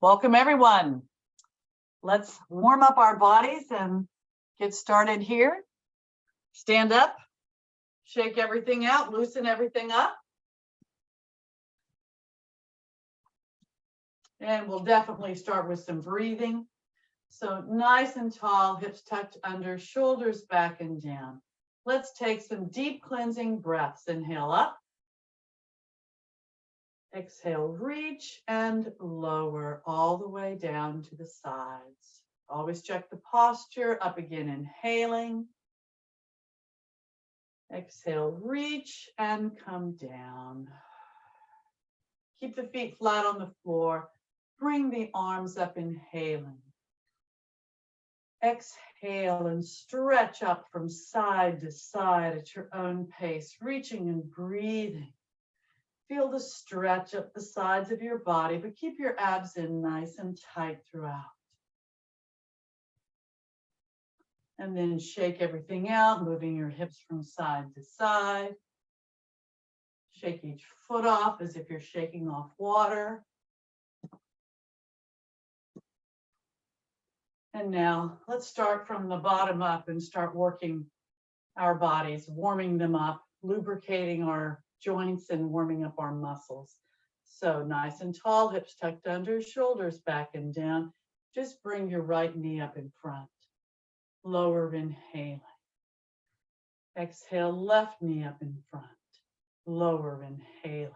Welcome everyone. Let's warm up our bodies and get started here. Stand up, shake everything out, loosen everything up. And we'll definitely start with some breathing. So nice and tall, hips tucked under, shoulders back and down. Let's take some deep cleansing breaths. Inhale up. Exhale, reach and lower all the way down to the sides. Always check the posture. Up again, inhaling. Exhale, reach and come down. Keep the feet flat on the floor. Bring the arms up, inhaling. Exhale and stretch up from side to side at your own pace, reaching and breathing. Feel the stretch up the sides of your body, but keep your abs in nice and tight throughout. And then shake everything out, moving your hips from side to side. Shake each foot off as if you're shaking off water. And now let's start from the bottom up and start working our bodies, warming them up, lubricating our joints and warming up our muscles. So nice and tall, hips tucked under, shoulders back and down. Just bring your right knee up in front. Lower, inhaling. Exhale, left knee up in front. Lower, inhaling.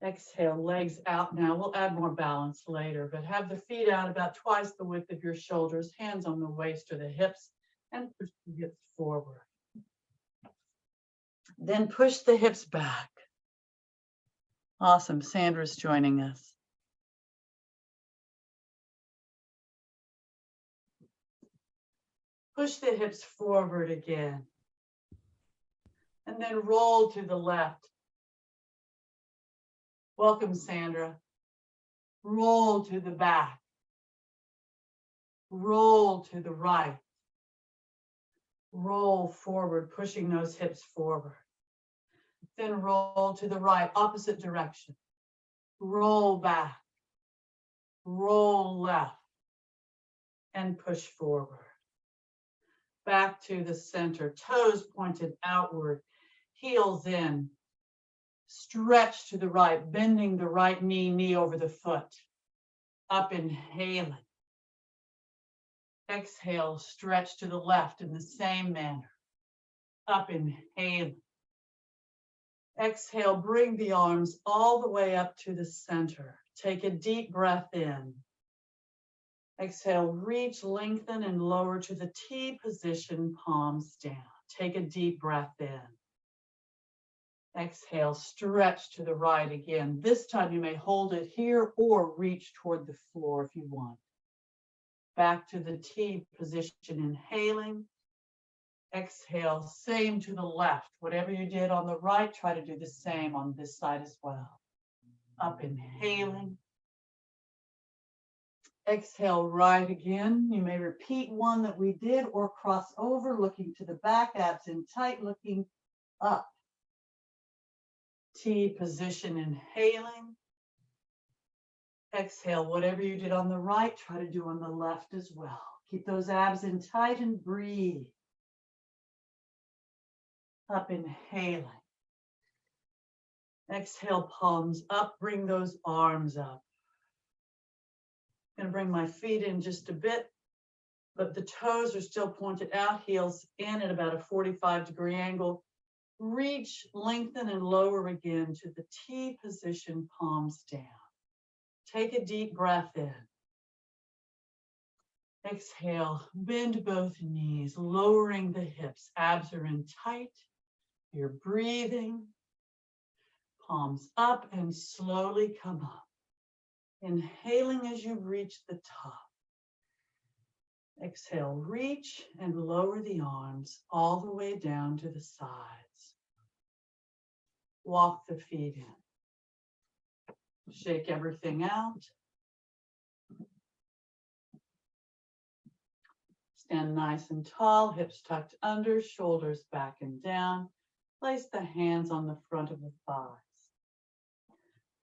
Exhale, legs out now. We'll add more balance later, but have the feet out about twice the width of your shoulders, hands on the waist or the hips, and push the hips forward. Then push the hips back. Awesome. Sandra's joining us. Push the hips forward again. And then roll to the left. Welcome, Sandra. Roll to the back. Roll to the right. Roll forward, pushing those hips forward. Then roll to the right, opposite direction. Roll back. Roll left. And push forward. Back to the center, toes pointed outward, heels in. Stretch to the right, bending the right knee, knee over the foot. Up, inhaling. Exhale, stretch to the left in the same manner. Up, inhaling. Exhale, bring the arms all the way up to the center. Take a deep breath in. Exhale, reach, lengthen, and lower to the T position, palms down. Take a deep breath in. Exhale, stretch to the right again. This time you may hold it here or reach toward the floor if you want. Back to the T position, inhaling. Exhale, same to the left. Whatever you did on the right, try to do the same on this side as well. Up, inhaling. Exhale, right again. You may repeat one that we did or cross over, looking to the back, abs in tight, looking up. T position, inhaling. Exhale, whatever you did on the right, try to do on the left as well. Keep those abs in tight and breathe. Up, inhaling. Exhale, palms up, bring those arms up. I'm going to bring my feet in just a bit, but the toes are still pointed out, heels in at about a 45-degree angle. Reach, lengthen, and lower again to the T position, palms down. Take a deep breath in. Exhale, bend both knees, lowering the hips. Abs are in tight. You're breathing. Palms up and slowly come up. Inhaling as you reach the top. Exhale, reach and lower the arms all the way down to the sides. Walk the feet in. Shake everything out. Stand nice and tall, hips tucked under, shoulders back and down. Place the hands on the front of the thighs.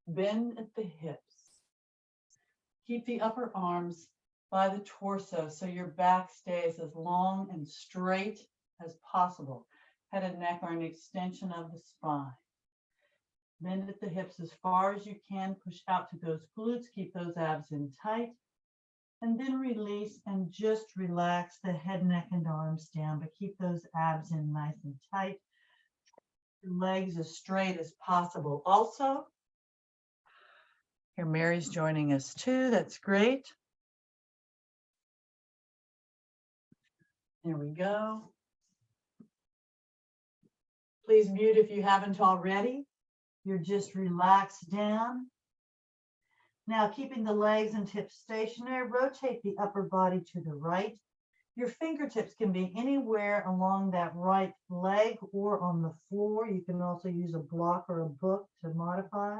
Bend at the hips. Keep the upper arms by the torso so your back stays as long and straight as possible. Head and neck are an extension of the spine. Bend at the hips as far as you can. Push out to those glutes. Keep those abs in tight. And then release and just relax the head, neck, and arms down, but keep those abs in nice and tight. Your legs as straight as possible. Also, here Mary's joining us too. That's great. There we go. Please mute if you haven't already. You're just relaxed down. Now, keeping the legs and hips stationary, rotate the upper body to the right. Your fingertips can be anywhere along that right leg or on the floor. You can also use a block or a book to modify.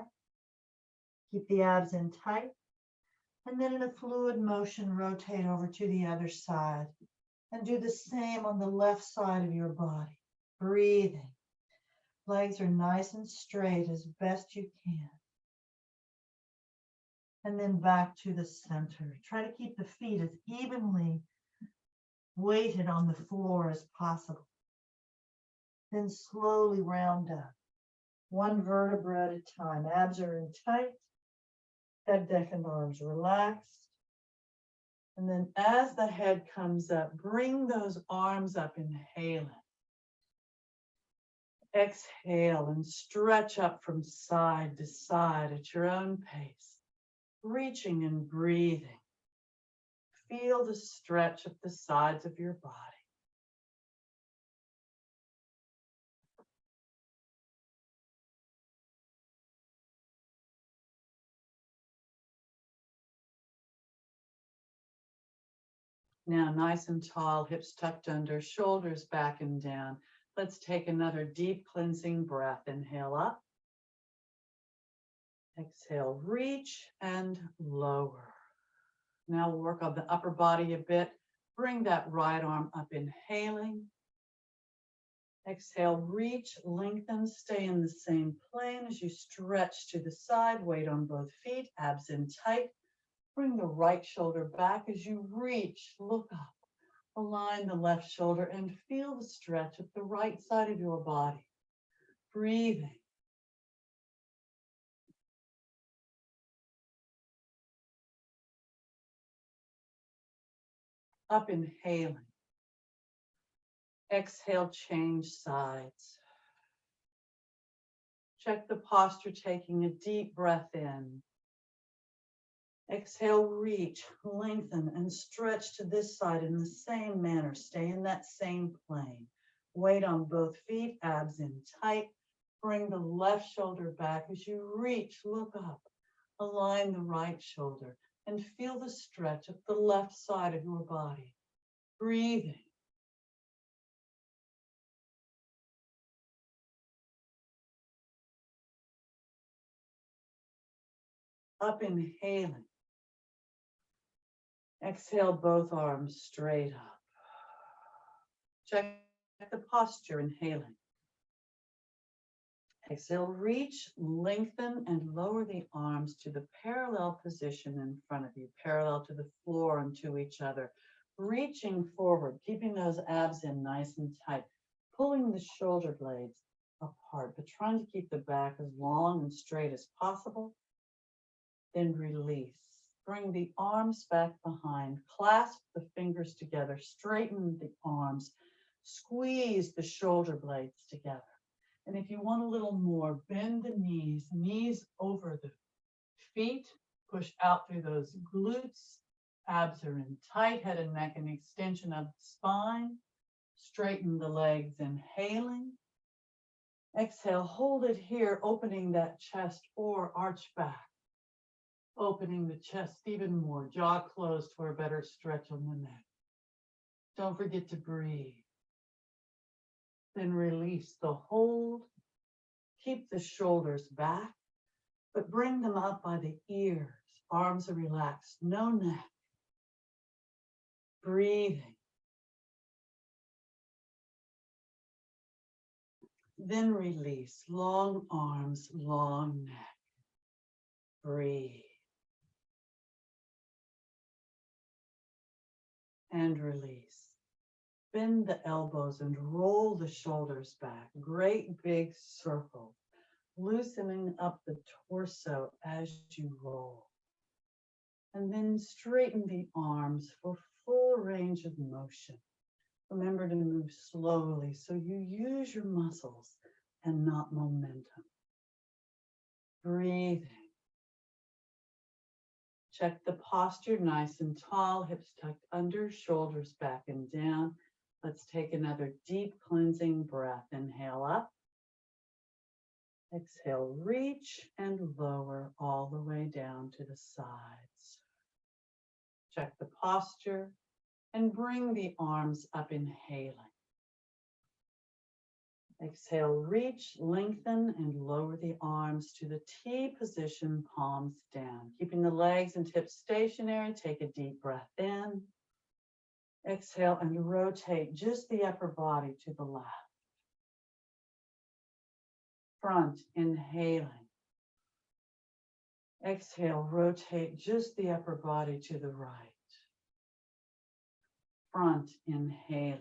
Keep the abs in tight. And then in a fluid motion, rotate over to the other side. And do the same on the left side of your body. Breathing. Legs are nice and straight as best you can. And then back to the center. Try to keep the feet as evenly weighted on the floor as possible. Then slowly round up. One vertebra at a time. Abs are in tight. Head, neck, and arms relaxed. And then as the head comes up, bring those arms up, inhaling. Exhale and stretch up from side to side at your own pace. Reaching and breathing. Feel the stretch of the sides of your body. Now, nice and tall, hips tucked under, shoulders back and down. Let's take another deep cleansing breath. Inhale up. Exhale, reach and lower. Now we'll work on the upper body a bit. Bring that right arm up, inhaling. Exhale, reach, lengthen, stay in the same plane as you stretch to the side. Weight on both feet, abs in tight. Bring the right shoulder back as you reach, look up. Align the left shoulder and feel the stretch of the right side of your body. Breathing. Up, inhaling. Exhale, change sides. Check the posture, taking a deep breath in. Exhale, reach, lengthen, and stretch to this side in the same manner. Stay in that same plane. Weight on both feet, abs in tight. Bring the left shoulder back as you reach, look up. Align the right shoulder and feel the stretch of the left side of your body. Breathing. Up, inhaling. Exhale, both arms straight up. Check the posture, inhaling. Exhale, reach, lengthen, and lower the arms to the parallel position in front of you, parallel to the floor and to each other. Reaching forward, keeping those abs in nice and tight, pulling the shoulder blades apart, but trying to keep the back as long and straight as possible. Then release. Bring the arms back behind, clasp the fingers together, straighten the arms, squeeze the shoulder blades together. And if you want a little more, bend the knees over the feet, push out through those glutes, abs are in tight, head and neck, an extension of the spine, straighten the legs, inhaling. Exhale, hold it here, opening that chest or arch back. Opening the chest even more, jaw closed for a better stretch on the neck. Don't forget to breathe. Then release the hold. Keep the shoulders back, but bring them up by the ears. Arms are relaxed, no neck. Breathing. Then release, long arms, long neck. Breathe. and release. Bend the elbows and roll the shoulders back. Great big circle, loosening up the torso as you roll. And then straighten the arms for full range of motion. Remember to move slowly so you use your muscles and not momentum. Breathing. Check the posture, nice and tall, hips tucked under, shoulders back and down. Let's take another deep cleansing breath. Inhale up. Exhale, reach and lower all the way down to the sides. Check the posture and bring the arms up, inhaling. Exhale, reach, lengthen, and lower the arms to the T position, palms down. Keeping the legs and hips stationary, take a deep breath in. Exhale and rotate just the upper body to the left. Front, inhaling. Exhale, rotate just the upper body to the right. Front, inhaling.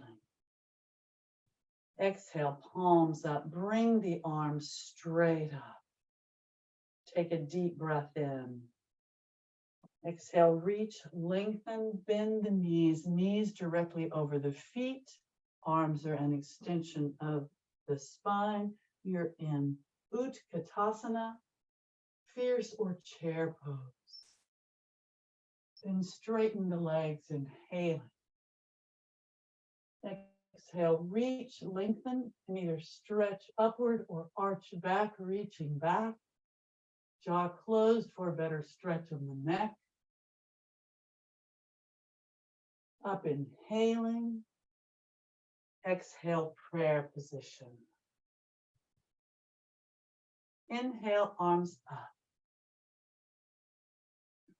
Exhale, palms up, bring the arms straight up. Take a deep breath in. Exhale, reach, lengthen, bend the knees, knees directly over the feet. Arms are an extension of the spine. You're in Utkatasana, fierce or chair pose. Then straighten the legs, inhaling. Exhale, reach, lengthen, and either stretch upward or arch back, reaching back. Jaw closed for a better stretch of the neck. Up, inhaling. Exhale, prayer position. Inhale, arms up.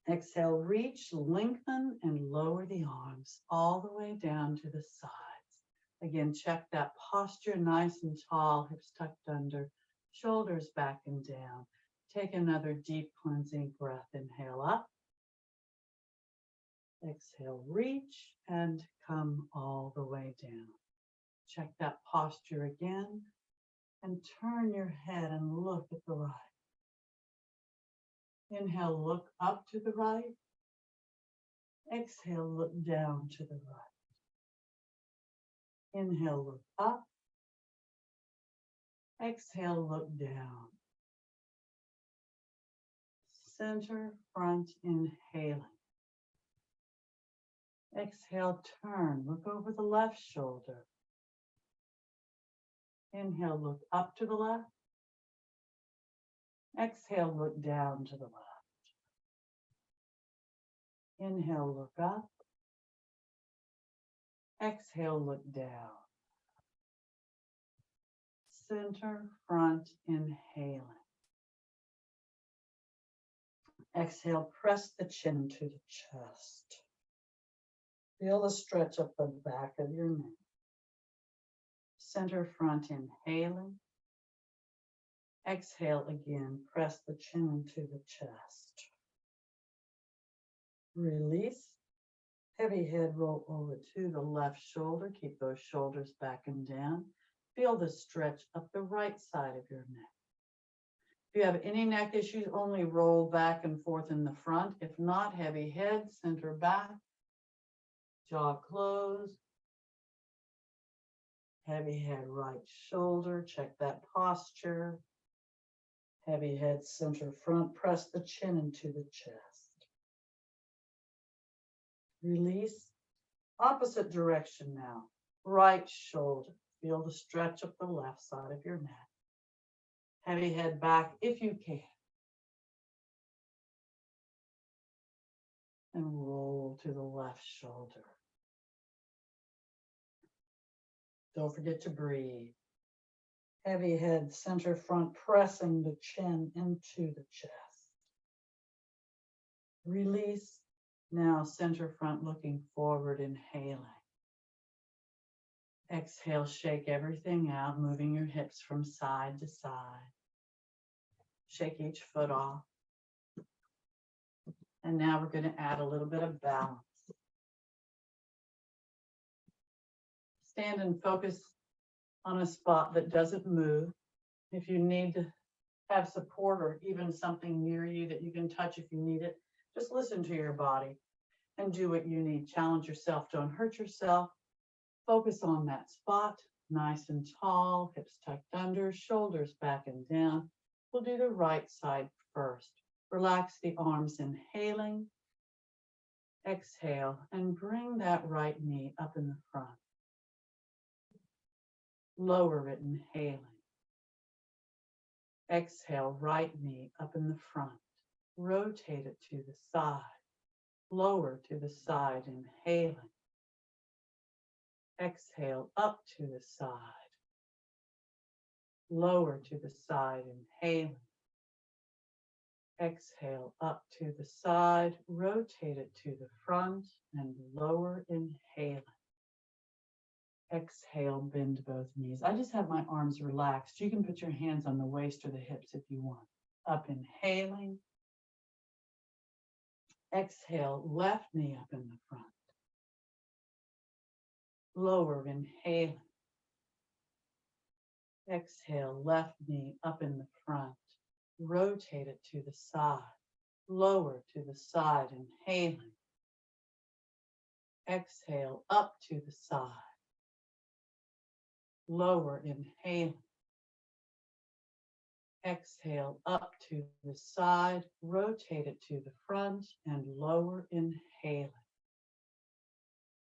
Exhale, reach, lengthen, and lower the arms all the way down to the sides. Again, check that posture, nice and tall, hips tucked under, shoulders back and down. Take another deep cleansing breath. Inhale up. Exhale, reach, and come all the way down. Check that posture again, and turn your head and look at the right. Inhale, look up to the right. Exhale, look down to the right. Inhale, look up. Exhale, look down. Center, front, inhaling. Exhale, turn, look over the left shoulder. Inhale, look up to the left. Exhale, look down to the left. Inhale, look up. Exhale, look down. Center, front, inhaling. Exhale, press the chin to the chest. Feel the stretch up the back of your neck. Center, front, inhaling. Exhale again, press the chin into the chest. Release. Heavy head roll over to the left shoulder. Keep those shoulders back and down. Feel the stretch up the right side of your neck. If you have any neck issues, only roll back and forth in the front. If not, heavy head, center back, jaw closed. Heavy head, right shoulder. Check that posture. Heavy head, center front. Press the chin into the chest. Release. Opposite direction now. Right shoulder. Feel the stretch up the left side of your neck. Heavy head back if you can. And roll to the left shoulder. Don't forget to breathe. Heavy head, center front, pressing the chin into the chest. Release. Now center front, looking forward, inhaling. Exhale, shake everything out, moving your hips from side to side. Shake each foot off. And now we're going to add a little bit of balance. Stand and focus on a spot that doesn't move. If you need to have support or even something near you that you can touch if you need it, just listen to your body and do what you need. Challenge yourself, don't hurt yourself. Focus on that spot, nice and tall, hips tucked under, shoulders back and down. We'll do the right side first. Relax the arms, inhaling. Exhale and bring that right knee up in the front. Lower it, inhaling. Exhale, right knee up in the front. Rotate it to the side. Lower to the side, inhaling. Exhale, up to the side. Lower to the side, inhaling. Exhale, up to the side. Rotate it to the front and lower, inhaling. Exhale, bend both knees. I just have my arms relaxed. You can put your hands on the waist or the hips if you want. Up, inhaling. Exhale, left knee up in the front. Lower, inhaling. Exhale, left knee up in the front. Rotate it to the side. Lower to the side, inhaling. Exhale, up to the side. Lower, inhaling. Exhale, up to the side. Rotate it to the front and lower, inhaling.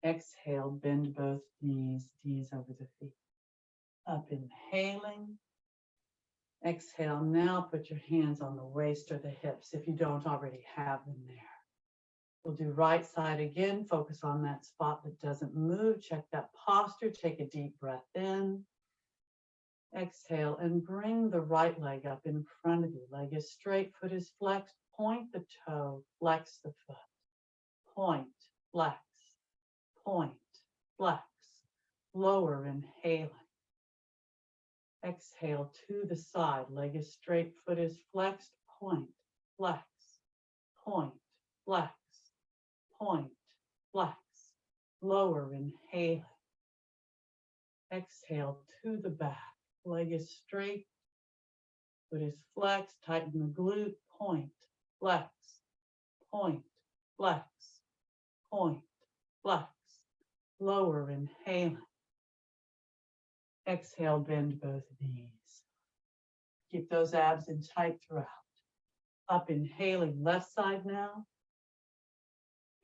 Exhale, bend both knees over the feet. Up, inhaling. Exhale, now put your hands on the waist or the hips if you don't already have them there. We'll do right side again. Focus on that spot that doesn't move. Check that posture. Take a deep breath in. Exhale and bring the right leg up in front of you. Leg is straight, foot is flexed. Point the toe, flex the foot. Point, flex, point, flex. Lower, inhaling. Exhale to the side. Leg is straight, foot is flexed. Point, flex, point, flex, point, flex. Lower, inhaling. Exhale to the back. Leg is straight, foot is flexed. Tighten the glute. Point, flex, point, flex, point, flex. Lower, inhaling. Exhale, bend both knees. Keep those abs in tight throughout. Up, inhaling, left side now.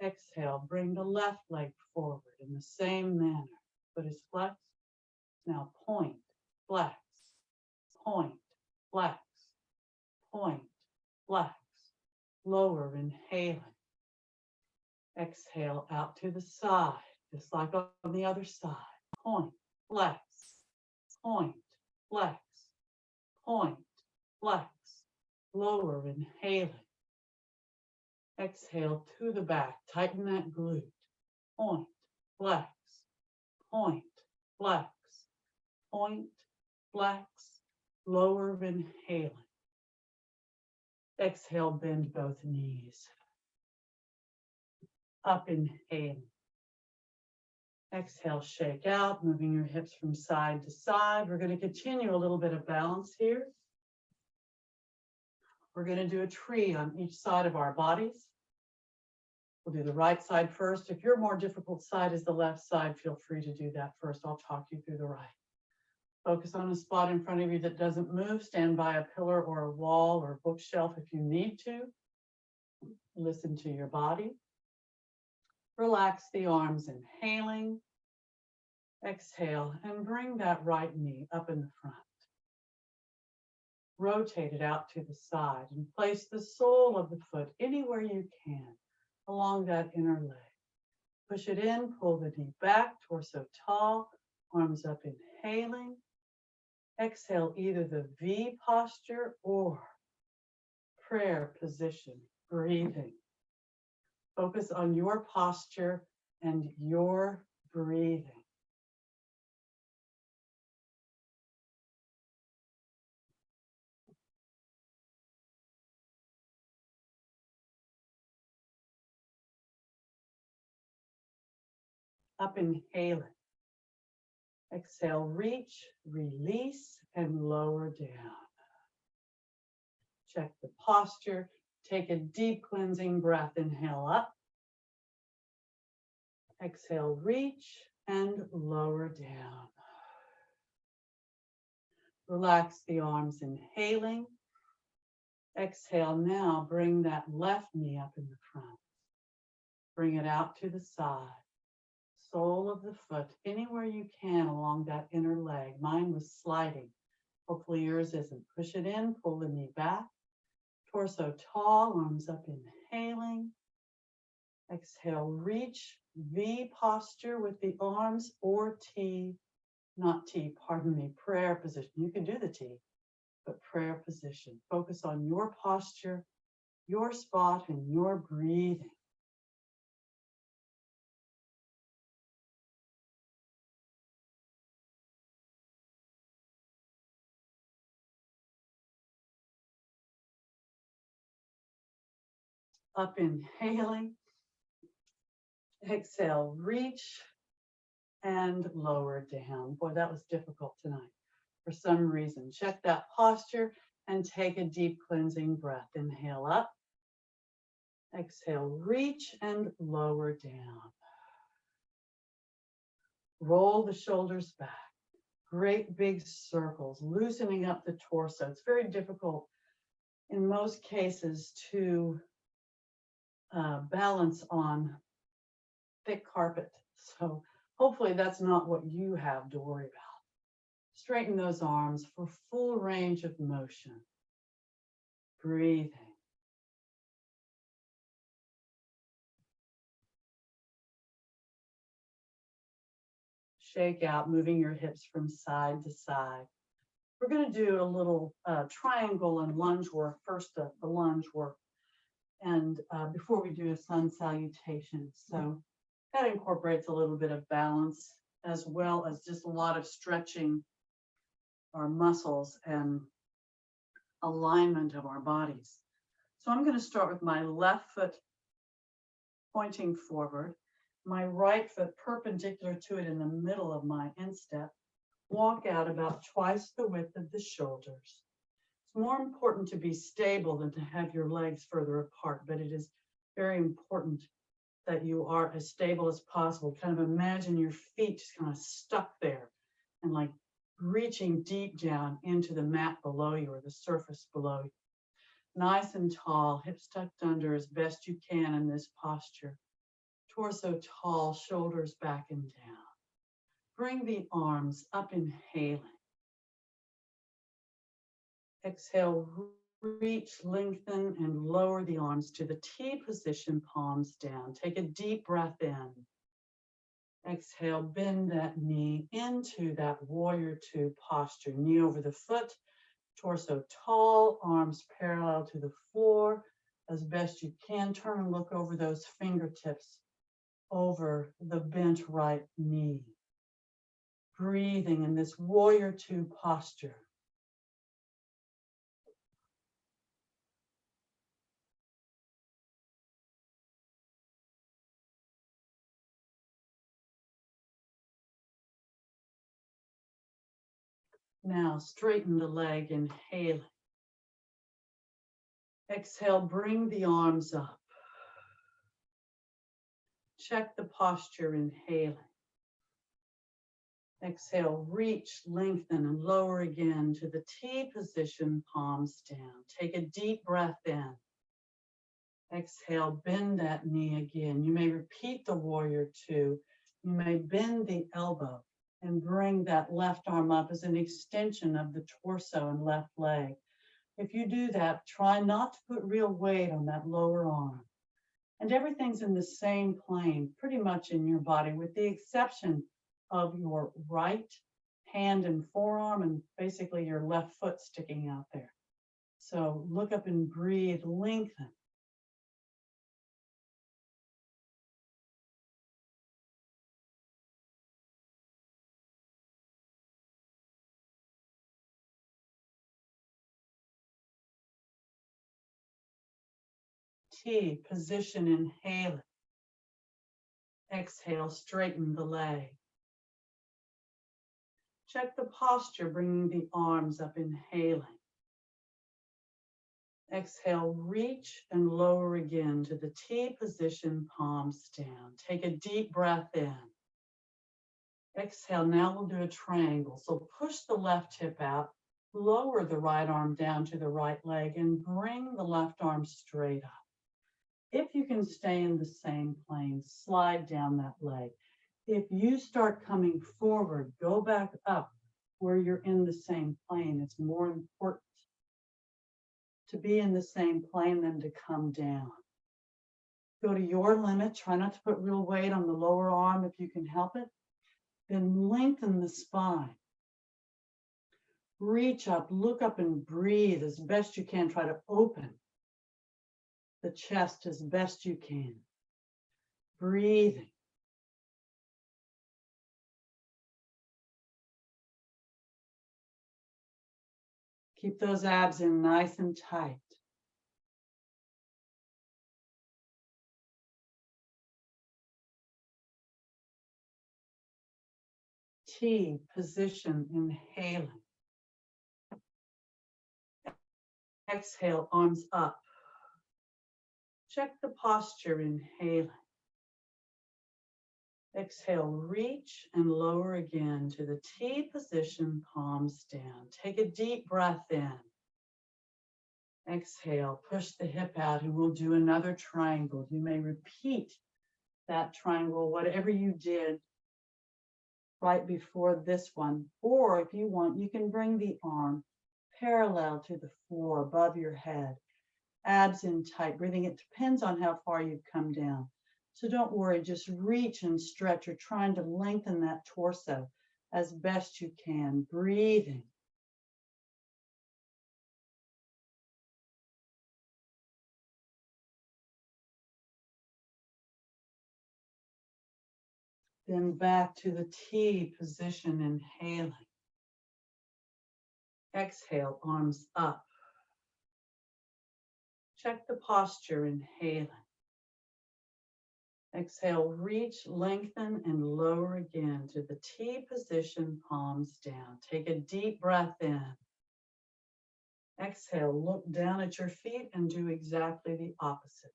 Exhale, bring the left leg forward in the same manner. Foot is flexed. Now point, flex, point, flex, point, flex. Lower, inhaling. Exhale out to the side, just like on the other side. Point, flex, point, flex, point, flex. Lower, inhaling. Exhale to the back. Tighten that glute. Point, flex, point, flex, point, flex. Lower, inhaling. Exhale, bend both knees. Up, inhaling. Exhale, shake out, moving your hips from side to side. We're going to continue a little bit of balance here. We're going to do a tree on each side of our bodies. We'll do the right side first. If your more difficult side is the left side, feel free to do that first. I'll talk you through the right. Focus on a spot in front of you that doesn't move. Stand by a pillar or a wall or a bookshelf if you need to. Listen to your body. Relax the arms, inhaling. Exhale, and bring that right knee up in the front. Rotate it out to the side and place the sole of the foot anywhere you can along that inner leg. Push it in, pull the knee back, torso tall, arms up, inhaling. Exhale, either the V posture or prayer position, breathing. Focus on your posture and your breathing. Up, inhaling. Exhale, reach, release, and lower down. Check the posture. Take a deep cleansing breath. Inhale up. Exhale, reach, and lower down. Relax the arms, inhaling. Exhale now, bring that left knee up in the front. Bring it out to the side. Sole of the foot, anywhere you can along that inner leg. Mine was sliding. Hopefully yours isn't. Push it in, pull the knee back. Torso tall, arms up, inhaling. Exhale, reach, V posture with the arms, or T, not T, pardon me, prayer position. You can do the T, but prayer position. Focus on your posture, your spot, and your breathing. Up, inhaling. Exhale, reach, and lower down. Boy, that was difficult tonight for some reason. Check that posture and take a deep cleansing breath. Inhale up. Exhale, reach and lower down. Roll the shoulders back. Great big circles, loosening up the torso. It's very difficult in most cases to balance on thick carpet. So hopefully that's not what you have to worry about. Straighten those arms for full range of motion. Breathing. Shake out, moving your hips from side to side. We're going to do a little triangle and lunge work. First, the lunge work, and before we do a sun salutation. So that incorporates a little bit of balance as well as just a lot of stretching our muscles and alignment of our bodies. So I'm going to start with my left foot pointing forward, my right foot perpendicular to it in the middle of my instep. Walk out about twice the width of the shoulders. It's more important to be stable than to have your legs further apart, but it is very important that you are as stable as possible. Kind of imagine your feet just kind of stuck there and like reaching deep down into the mat below you or the surface below you. Nice and tall, hips tucked under as best you can in this posture. Torso tall, shoulders back and down. Bring the arms up, inhaling. Exhale, reach, lengthen, and lower the arms to the T position, palms down. Take a deep breath in. Exhale, bend that knee into that warrior two posture. Knee over the foot, torso tall, arms parallel to the floor. As best you can, turn and look over those fingertips over the bent right knee. Breathing in this warrior two posture. Now straighten the leg, inhaling. Exhale, bring the arms up. Check the posture, inhaling. Exhale, reach, lengthen, and lower again to the T position, palms down. Take a deep breath in. Exhale, bend that knee again. You may repeat the warrior two. You may bend the elbow and bring that left arm up as an extension of the torso and left leg. If you do that, try not to put real weight on that lower arm. And everything's in the same plane, pretty much in your body, with the exception of your right hand and forearm and basically your left foot sticking out there. So look up and breathe, lengthen. T, position, inhale. Exhale, straighten the leg. Check the posture, bringing the arms up, inhaling. Exhale, reach and lower again to the T position, palms down. Take a deep breath in. Exhale, now we'll do a triangle. So push the left hip out, lower the right arm down to the right leg, and bring the left arm straight up. If you can stay in the same plane, slide down that leg. If you start coming forward, go back up where you're in the same plane. It's more important to be in the same plane than to come down. Go to your limit. Try not to put real weight on the lower arm if you can help it. Then lengthen the spine. Reach up, look up and breathe as best you can. Try to open the chest as best you can. Breathing. Keep those abs in nice and tight. T position, inhaling. Exhale, arms up. Check the posture, inhaling. Exhale, reach and lower again to the T position, palms down. Take a deep breath in. Exhale, push the hip out, and we'll do another triangle. You may repeat that triangle, whatever you did right before this one. Or if you want, you can bring the arm parallel to the floor above your head. Abs in tight, breathing. It depends on how far you've come down. So don't worry, just reach and stretch. You're trying to lengthen that torso as best you can. Breathing. Then back to the T position, inhaling. Exhale, arms up. Check the posture, inhaling. Exhale, reach, lengthen, and lower again to the T position, palms down. Take a deep breath in. Exhale, look down at your feet and do exactly the opposite.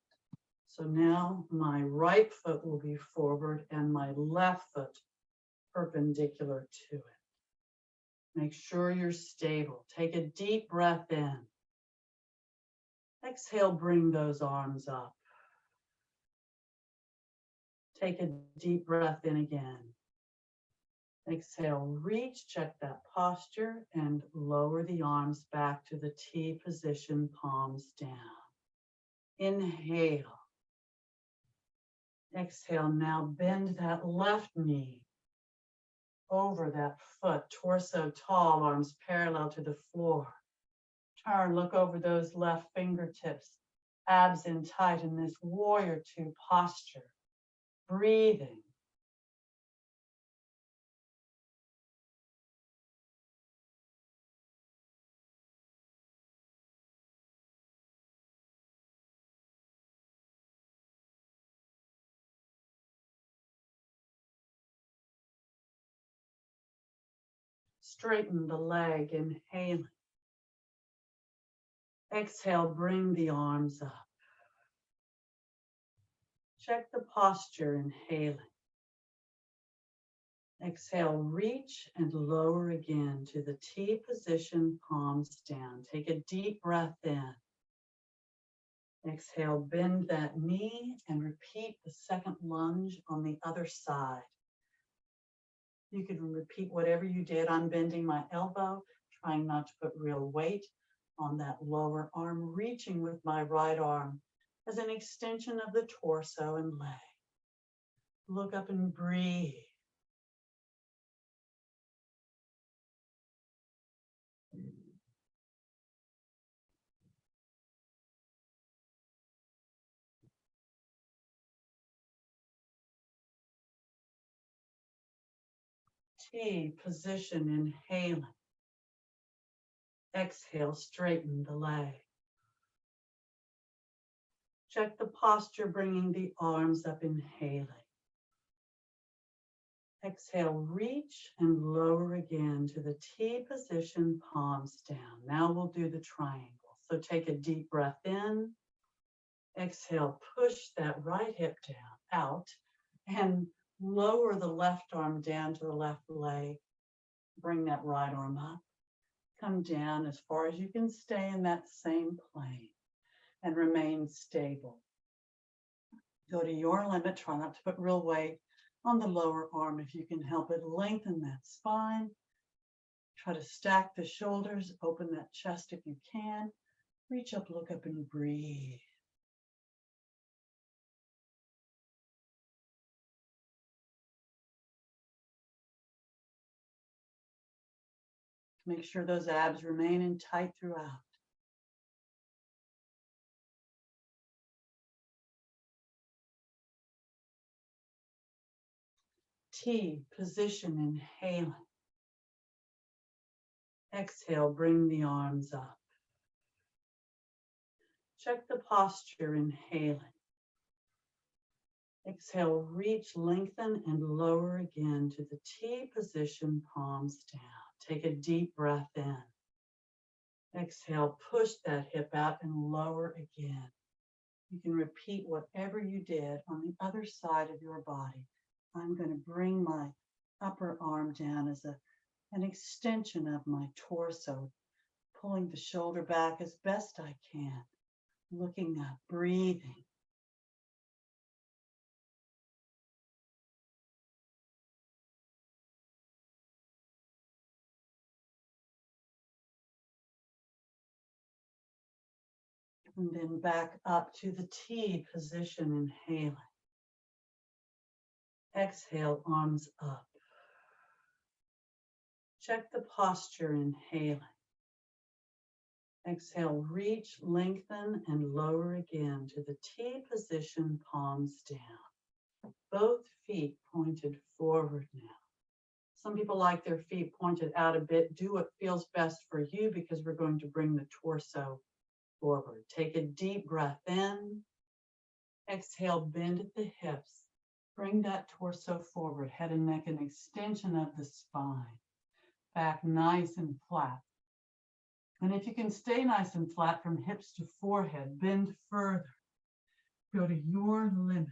So now my right foot will be forward and my left foot perpendicular to it. Make sure you're stable. Take a deep breath in. Exhale, bring those arms up. Take a deep breath in again. Exhale, reach, check that posture, and lower the arms back to the T position, palms down. Inhale. Exhale, now bend that left knee over that foot, torso tall, arms parallel to the floor. Turn, look over those left fingertips, abs in tight in this warrior two posture. Breathing. Straighten the leg, inhaling. Exhale, bring the arms up. Check the posture, inhaling. Exhale, reach and lower again to the T position, palms down. Take a deep breath in. Exhale, bend that knee and repeat the second lunge on the other side. You can repeat whatever you did. I'm bending my elbow, trying not to put real weight on that lower arm, reaching with my right arm as an extension of the torso and leg. Look up and breathe. T position, inhaling. Exhale, straighten the leg. Check the posture, bringing the arms up, inhaling. Exhale, reach and lower again to the T position, palms down. Now we'll do the triangle. So take a deep breath in. Exhale, push that right hip down, out, and lower the left arm down to the left leg. Bring that right arm up. Come down as far as you can stay in that same plane and remain stable. Go to your limit. Try not to put real weight on the lower arm if you can help it. Lengthen that spine. Try to stack the shoulders. Open that chest if you can. Reach up, look up, and breathe. Make sure those abs remain in tight throughout. T, position, inhaling. Exhale, bring the arms up. Check the posture, inhaling. Exhale, reach, lengthen, and lower again to the T position, palms down. Take a deep breath in. Exhale, push that hip out and lower again. You can repeat whatever you did on the other side of your body. I'm going to bring my upper arm down as an extension of my torso, pulling the shoulder back as best I can, looking up, breathing. And then back up to the T position, inhaling. Exhale, arms up. Check the posture, inhaling. Exhale, reach, lengthen, and lower again to the T position, palms down. Both feet pointed forward now. Some people like their feet pointed out a bit. Do what feels best for you because we're going to bring the torso forward. Take a deep breath in. Exhale, bend at the hips. Bring that torso forward, head and neck an extension of the spine. Back nice and flat. And if you can stay nice and flat from hips to forehead, bend further. Go to your limit.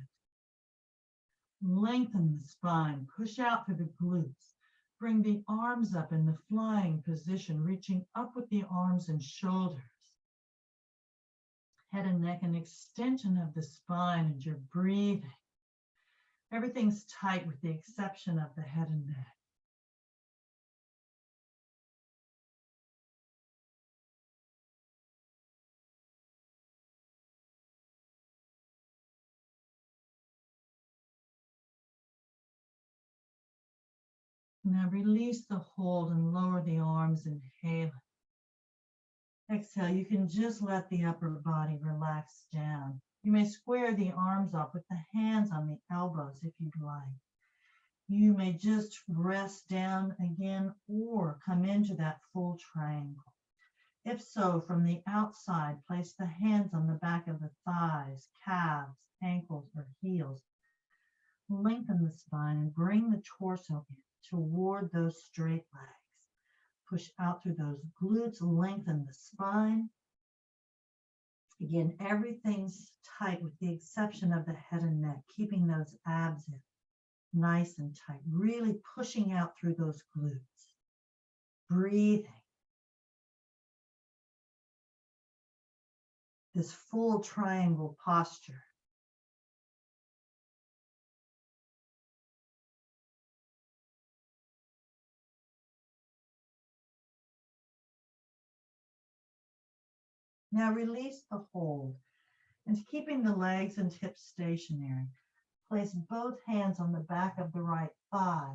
Lengthen the spine, push out through the glutes. Bring the arms up in the flying position, reaching up with the arms and shoulders. Head and neck an extension of the spine, and you're breathing. Everything's tight with the exception of the head and neck. Now release the hold and lower the arms, inhaling. Exhale, you can just let the upper body relax down. You may square the arms up with the hands on the elbows if you'd like. You may just rest down again or come into that full triangle. If so, from the outside, place the hands on the back of the thighs, calves, ankles, or heels. Lengthen the spine and bring the torso in toward those straight legs. Push out through those glutes, lengthen the spine. Again, everything's tight with the exception of the head and neck, keeping those abs in nice and tight, really pushing out through those glutes. Breathing. This full triangle posture. Now release the hold, and keeping the legs and hips stationary, place both hands on the back of the right thigh,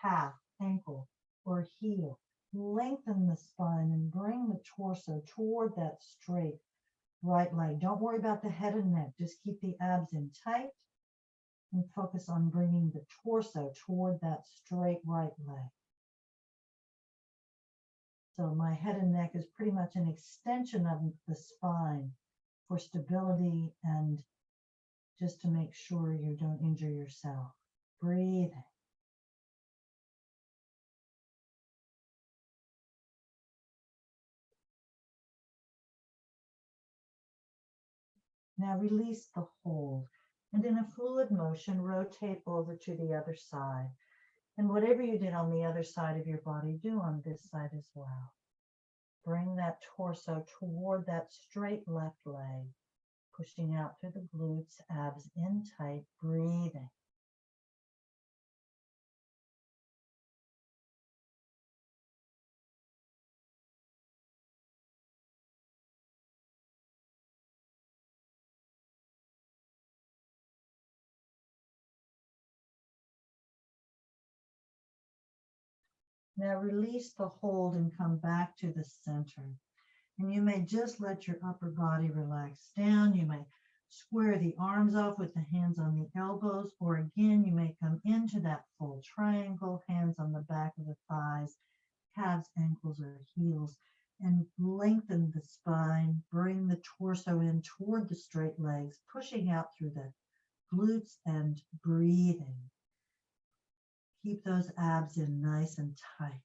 calf, ankle, or heel. Lengthen the spine and bring the torso toward that straight right leg. Don't worry about the head and neck. Just keep the abs in tight and focus on bringing the torso toward that straight right leg. So my head and neck is pretty much an extension of the spine for stability and just to make sure you don't injure yourself. Breathing. Now release the hold, and in a fluid motion, rotate over to the other side. And whatever you did on the other side of your body, do on this side as well. Bring that torso toward that straight left leg, pushing out through the glutes, abs in tight, breathing. Now release the hold and come back to the center. And you may just let your upper body relax down. You may square the arms off with the hands on the elbows, or again, you may come into that full triangle, hands on the back of the thighs, calves, ankles, or heels, and lengthen the spine. Bring the torso in toward the straight legs, pushing out through the glutes and breathing. Keep those abs in nice and tight.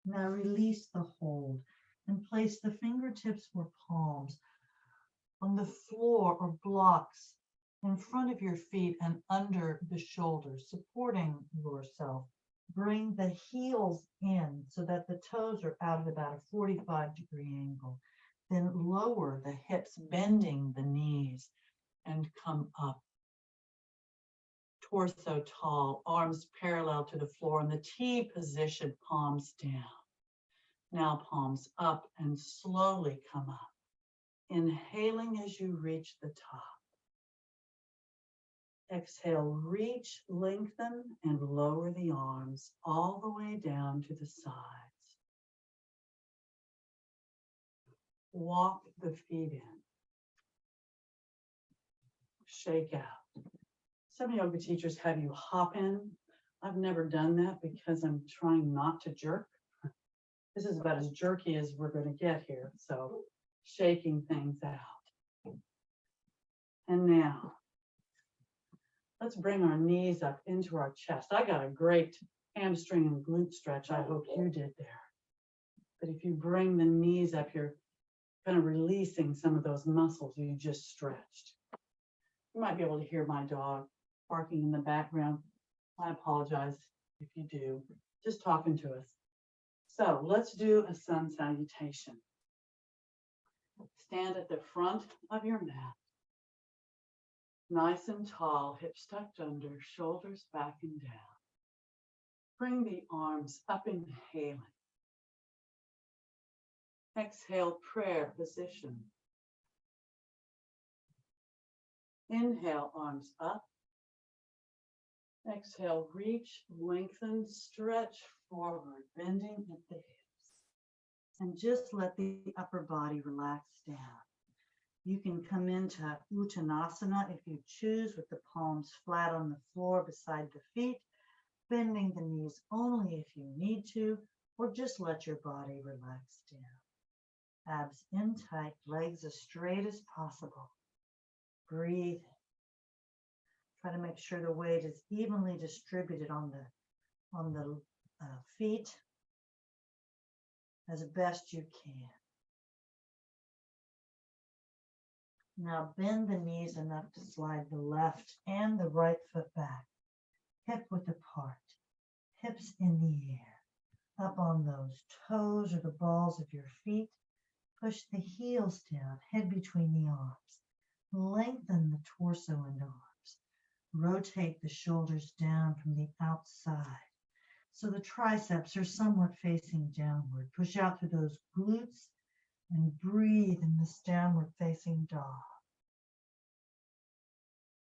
Now release the hold and place the fingertips or palms on the floor or blocks in front of your feet and under the shoulders, supporting yourself. Bring the heels in so that the toes are out at about a 45-degree angle. Then lower the hips, bending the knees, and come up. Torso tall, arms parallel to the floor in the T position, palms down. Now palms up and slowly come up. Inhaling as you reach the top. Exhale, reach, lengthen, and lower the arms all the way down to the sides. Walk the feet in. Shake out. Some yoga teachers have you hop in. I've never done that because I'm trying not to jerk. This is about as jerky as we're going to get here. So shaking things out. And now, let's bring our knees up into our chest. I got a great hamstring and glute stretch. I hope you did there. But if you bring the knees up, you're kind of releasing some of those muscles you just stretched. You might be able to hear my dog barking in the background. I apologize if you do. Just talking to us. So let's do a sun salutation. Stand at the front of your mat. Nice and tall, hips tucked under, shoulders back and down. Bring the arms up, inhaling. Exhale, prayer position. Inhale, arms up. Exhale, reach, lengthen, stretch forward, bending at the hips. And just let the upper body relax down. You can come into Uttanasana if you choose, with the palms flat on the floor beside the feet, bending the knees only if you need to, or just let your body relax down. Abs in tight, legs as straight as possible. Breathe. Try to make sure the weight is evenly distributed on the feet as best you can. Now bend the knees enough to slide the left and the right foot back, hip width apart, hips in the air, up on those toes or the balls of your feet. Push the heels down, head between the arms. Lengthen the torso and arms. Rotate the shoulders down from the outside so the triceps are somewhat facing downward. Push out through those glutes and breathe in this downward facing dog.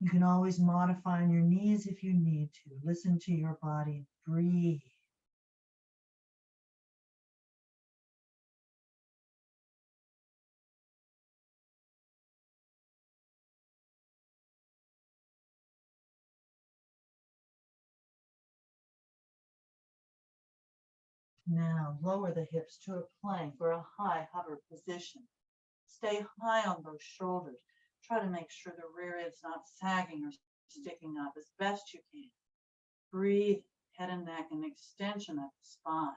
You can always modify on your knees if you need to. Listen to your body. Breathe. Now lower the hips to a plank or a high hover position. Stay high on those shoulders. Try to make sure the rear end's not sagging or sticking up as best you can. Breathe, head and neck, and extension of the spine.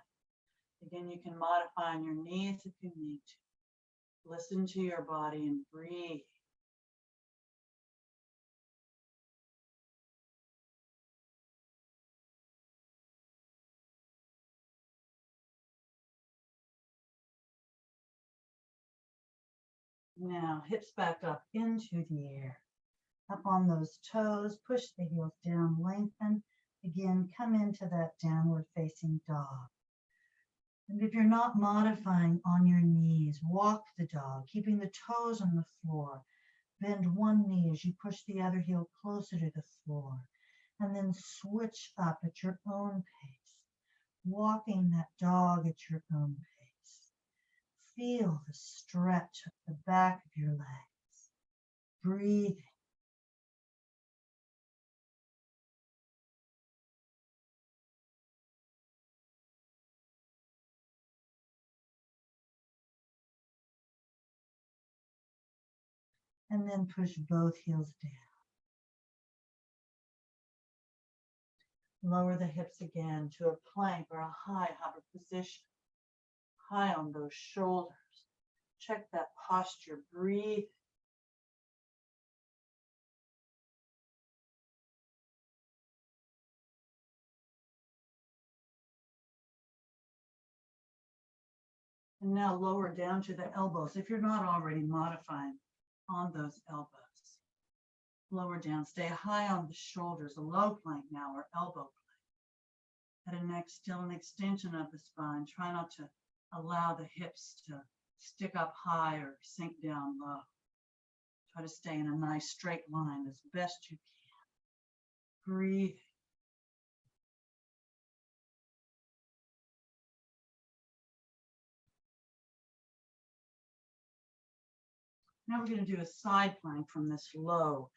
Again, you can modify on your knees if you need to. Listen to your body and breathe. Now, hips back up into the air. Up on those toes, push the heels down, lengthen. Again, come into that downward facing dog. And if you're not modifying on your knees, walk the dog, keeping the toes on the floor. Bend one knee as you push the other heel closer to the floor. And then switch up at your own pace, walking that dog at your own pace. Feel the stretch of the back of your legs. Breathing. And then push both heels down. Lower the hips again to a plank or a high hover position. High on those shoulders. Check that posture. Breathe. And now lower down to the elbows if you're not already modifying on those elbows. Lower down, stay high on the shoulders, a low plank now or elbow plank. Head and neck, still an extension of the spine. Try not to allow the hips to stick up high or sink down low. Try to stay in a nice straight line as best you can. Breathe. Now we're going to do a side plank from this low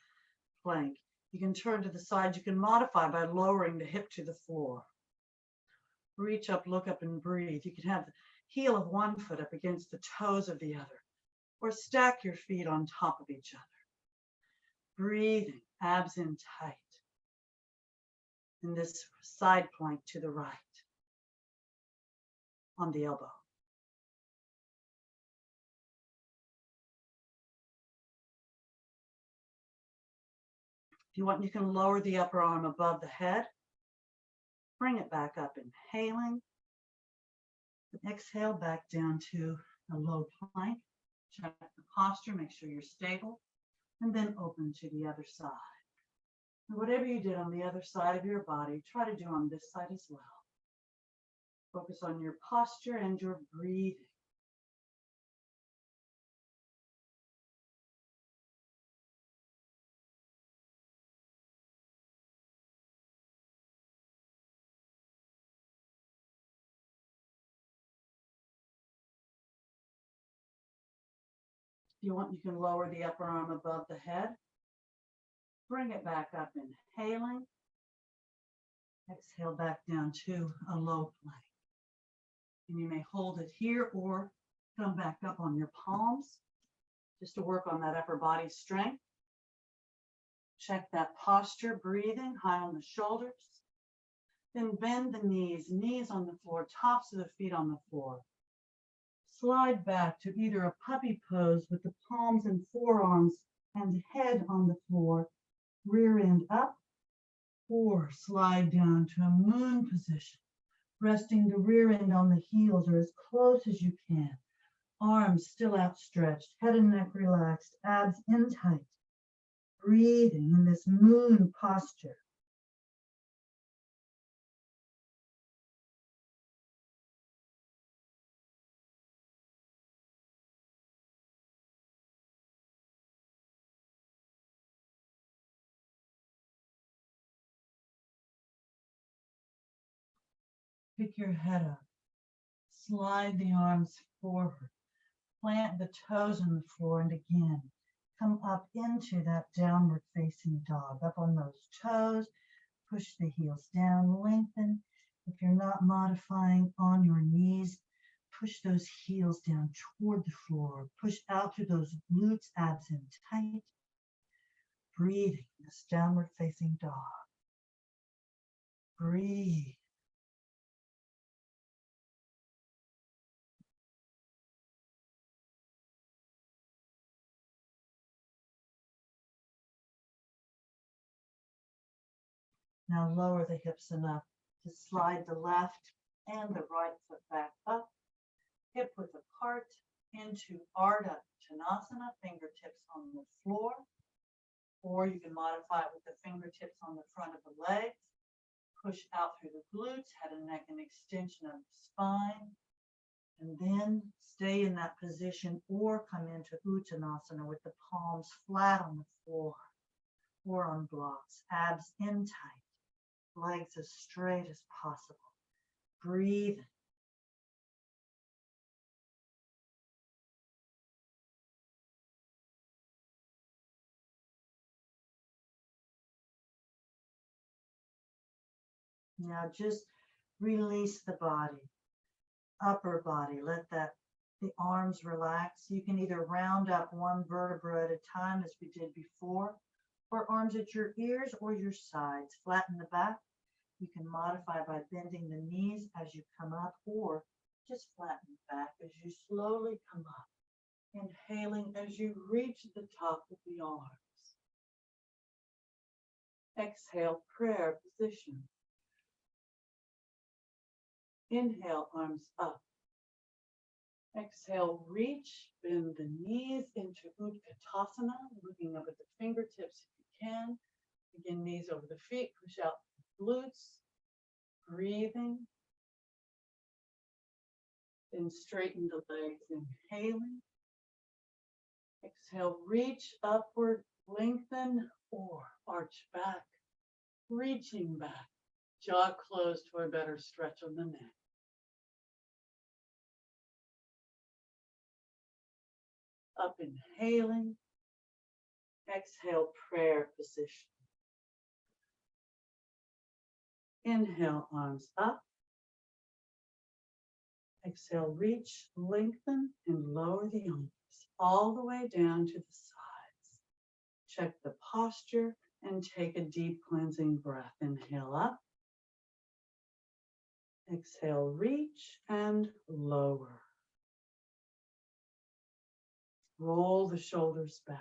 plank. You can turn to the side. You can modify by lowering the hip to the floor. Reach up, look up, and breathe. You can have the heel of one foot up against the toes of the other, or stack your feet on top of each other. Breathing, abs in tight. In this side plank to the right, on the elbow. If you want, you can lower the upper arm above the head. Bring it back up, inhaling. And exhale back down to a low plank. Check the posture, make sure you're stable. And then open to the other side. And whatever you did on the other side of your body, try to do on this side as well. Focus on your posture and your breathing. If you want, you can lower the upper arm above the head. Bring it back up, inhaling. Exhale back down to a low plank. And you may hold it here or come back up on your palms just to work on that upper body strength. Check that posture, breathing, high on the shoulders. Then bend the knees, knees on the floor, tops of the feet on the floor. Slide back to either a puppy pose with the palms and forearms and head on the floor, rear end up, or slide down to a moon position, resting the rear end on the heels or as close as you can. Arms still outstretched, head and neck relaxed, abs in tight. Breathing in this moon posture. Pick your head up. Slide the arms forward. Plant the toes on the floor and again, come up into that downward facing dog. Up on those toes, push the heels down, lengthen. If you're not modifying on your knees, push those heels down toward the floor. Push out through those glutes, abs in tight. breathing this downward facing dog. Breathe. Now lower the hips enough to slide the left and the right foot back up, hip width apart into Ardha Uttanasana, fingertips on the floor, or you can modify it with the fingertips on the front of the legs. Push out through the glutes, head and neck, and extension of the spine, and then stay in that position or come into Uttanasana with the palms flat on the floor or on blocks, abs in tight. Legs as straight as possible. Breathe. Now just release the body, upper body. Let the arms relax. You can either round up one vertebra at a time as we did before, or arms at your ears or your sides. Flatten the back. You can modify by bending the knees as you come up, or just flatten the back as you slowly come up. Inhaling as you reach the top of the arms. Exhale, prayer position. Inhale, arms up. Exhale, reach, bend the knees into Utkatasana, looking up at the fingertips if you can. Again, knees over the feet, push out the glutes, breathing. Then straighten the legs, inhaling. Exhale, reach upward, lengthen, or arch back, reaching back, jaw closed for a better stretch of the neck. Up, inhaling. Exhale, prayer position. Inhale, arms up. Exhale, reach, lengthen, and lower the arms all the way down to the sides. Check the posture and take a deep cleansing breath. Inhale up. Exhale, reach and lower. Roll the shoulders back.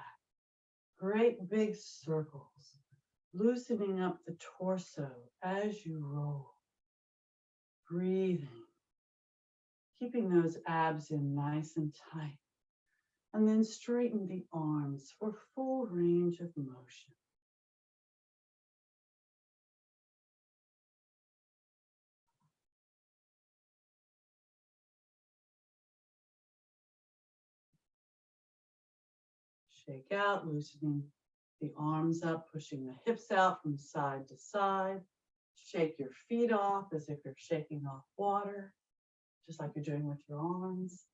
Great big circles, loosening up the torso as you roll. Breathing, keeping those abs in nice and tight. And then straighten the arms for full range of motion. Shake out, loosening the arms up, pushing the hips out from side to side. Shake your feet off as if you're shaking off water, just like you're doing with your arms.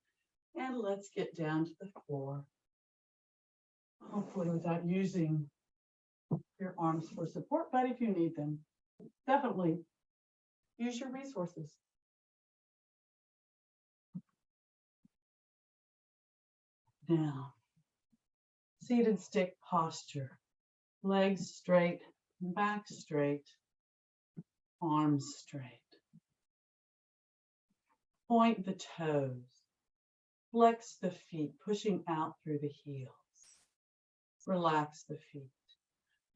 And let's get down to the floor. Hopefully without using your arms for support, but if you need them, definitely use your resources. Now, seated stick posture, legs straight, back straight, arms straight. Point the toes, flex the feet, pushing out through the heels. Relax the feet,